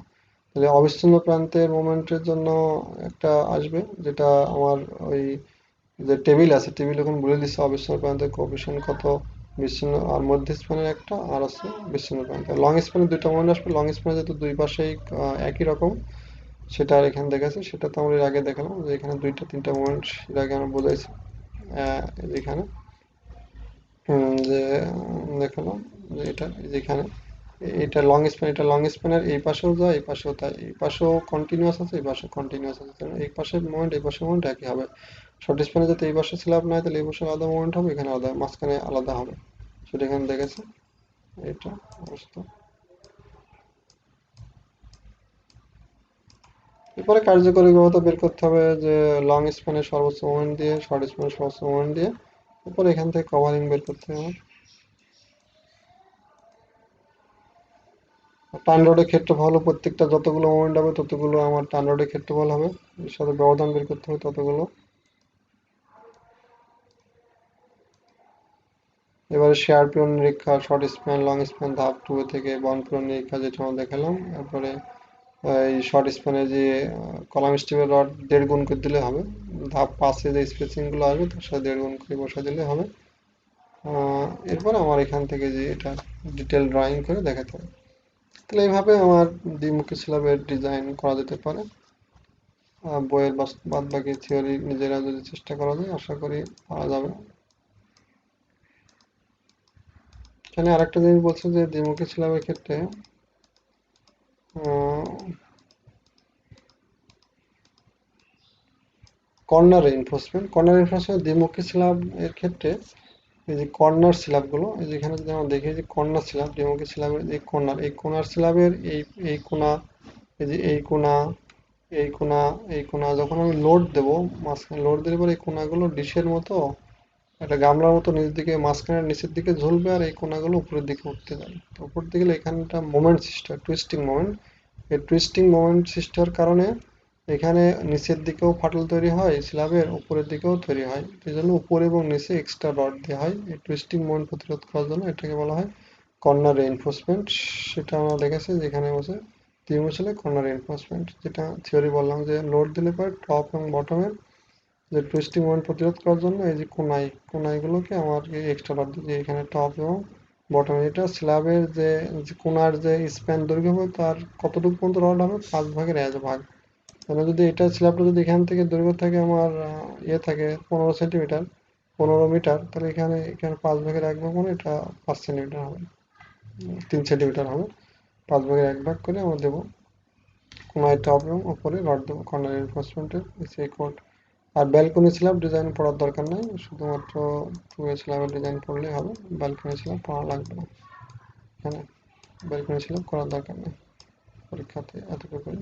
তাহলে অবিচ্ছিন্ন প্রান্তের মোমেন্টের জন্য একটা আসবে, যেটা আমার ওই যে টেবিল আছে টেবিল এখন বলে দিচ্ছে অবিচ্ছিন্ন প্রান্তের কোএফিসিয়েন্ট কত, বিচ্ছিন্ন আর মধ্য স্প্যানের একটা আর আছে বিচ্ছিন্ন প্রান্তে। লং স্প্যানে 2টা মোমেন্ট আসবে, লং স্প্যানে যেহেতু দুই পাশেই একই রকম সেটা আর এখানে দেখাচ্ছে, সেটা তো আমরা এর আগে দেখালাম যে এখানে 2টা 3টা মোমেন্ট এর আগে আমরা বোঝাইছি এখানে। যে দেখালাম যে এটা যেখানে এটা লং স্প্যান, এটা লং স্প্যানের এই পাশেও যায় এই পাশেও তাই, এই পাশেও কন্টিনিউয়াস আছে এই পাশেও কন্টিনিউয়াস আছে, তাহলে এই পাশের মোমেন্ট এই পাশের মোমেন্ট একই হবে। শর্ট স্প্যানে যাতে এই পাশে স্ল্যাব নাই তাহলে এই পাশে আলাদা মোমেন্ট হবে, এখানে আলাদা, মাঝখানে আলাদা হবে, সেটা এখানে দেখেছে। এটা অবস্থা। এরপরে কার্যকরী ক্ষমতা বের করতে হবে যে লং স্প্যানের সর্বোচ্চ মোমেন্ট দিয়ে শর্ট স্প্যানের সর্বোচ্চ মোমেন্ট দিয়ে, এরপর এখান থেকে কভারিং বের করতে হবে। টান রডের ক্ষেত্রফল হলো প্রত্যেকটা যতগুলো মোমেন্ট হবে ততগুলো আমার টান রডের ক্ষেত্রফল হবে, এর সাথে ব্যবধান বের করতে হবে ততগুলো। এবারে শেয়ার পূরণ নিরীক্ষা, শর্ট স্প্যান লং স্প্যান ধাপ 2 থেকে বন্ড পূরণ নিরীক্ষা যেটা আমরা দেখালাম। তারপরে এই শর্ট স্প্যানে যে কলাম স্টিপের রড 1.5 গুণ করে দিলে হবে। ধাপ 5 যে স্পেসিং গুলো আসবে তার সাথে 1.5 গুণ করে বসা দিলে হবে। এরপর আমার এখান থেকে যে এটা ডিটেল ড্রয়িং করে দেখাতে হবে। তাহলে এইভাবে আমার দ্বিমুখী স্ল্যাবের ডিজাইন করা যেতে পারে। বইয়ের বাদ বাকি থিওরি নিজেরা যদি চেষ্টা করা যায় আশা করি পারা যাবে। এখানে আরেকটা জিনিস বলছে যে দ্বিমুখী স্ল্যাবের ক্ষেত্রে কর্নার রিইনফোর্সমেন্ট দ্বিমুখী স্ল্যাব এর ক্ষেত্রে এই যে কর্নার স্ল্যাবগুলো এই যেখানে যদি আমরা দেখি যে কর্নার স্ল্যাব দ্বিমুখী স্ল্যাবের এই কর্নার স্ল্যাবের এই কোণা, এই যে এই কোণা যখন আমি লোড দেবো, মাঝখানে লোড দিলে পরে এই কোণাগুলো ডিশের মতো একটা গামলার মতো নিচ দিকে মাঝখানে নিচের দিকে ঝুলবে আর এই কোণাগুলো উপরের দিকে উঠতে যাবে। তো উপর দিকে গেলে এখানে একটা মোমেন্ট সৃষ্টি হয়, টুইস্টিং মোমেন্ট। এই টুইস্টিং মোমেন্ট সৃষ্টি হওয়ার কারণে এখানে নিচের দিকেও ফাটল তৈরি হয়, স্ল্যাবের উপরের দিকেও তৈরি হয়। এই জন্য উপরে এবং নিচে এক্সট্রা রড দেওয়া হয় এই টুইস্টিং মোমেন্ট প্রতিরোধ করার জন্য। এটাকে বলা হয় কর্নার রেইনফোর্সমেন্ট। সেটা আমরা দেখেছি যেখানে বসে ত্রিভুজে কর্নার রেইনফোর্সমেন্ট, যেটা থিওরি বললাম যে লোড দিলে পরে টপ এবং বটমের যে টুইস্টিং মোমেন্ট প্রতিরোধ করার জন্য এই যে কোনাইগুলোকে আমার এক্সট্রা রড দিয়ে এখানে টপ এবং বটম, এটা স্ল্যাবের যে কোনার যে স্প্যান দৈর্ঘ্য হবে তার কতটুকু পর্যন্ত রড হবে, 5/1 ভাগ। মানে যদি এটা স্ল্যাবটা যদি এখান থেকে দৈর্ঘ্য থাকে আমার থাকে 15 সেন্টিমিটার, 15 মিটার, তাহলে এখানে এখানে 5/1 ভাগ মানে এটা 5 সেন্টিমিটার হবে, 3 সেন্টিমিটার হবে। 5/1 ভাগ করে আমরা দেবো কোনায় টপ এবং উপরে রড দেবো কর্নার রিইনফোর্সমেন্টের সেই কোড। আর ব্যালকনি স্ল্যাব ডিজাইন পড়ার দরকার নাই, শুধুমাত্র 2 স্ল্যাবের ডিজাইন পড়লেই হবে, ব্যালকনি স্ল্যাব পড়া লাগবে না। এখানে ব্যালকনি স্ল্যাব করার দরকার নেই, পরীক্ষাতে এতটুকুই।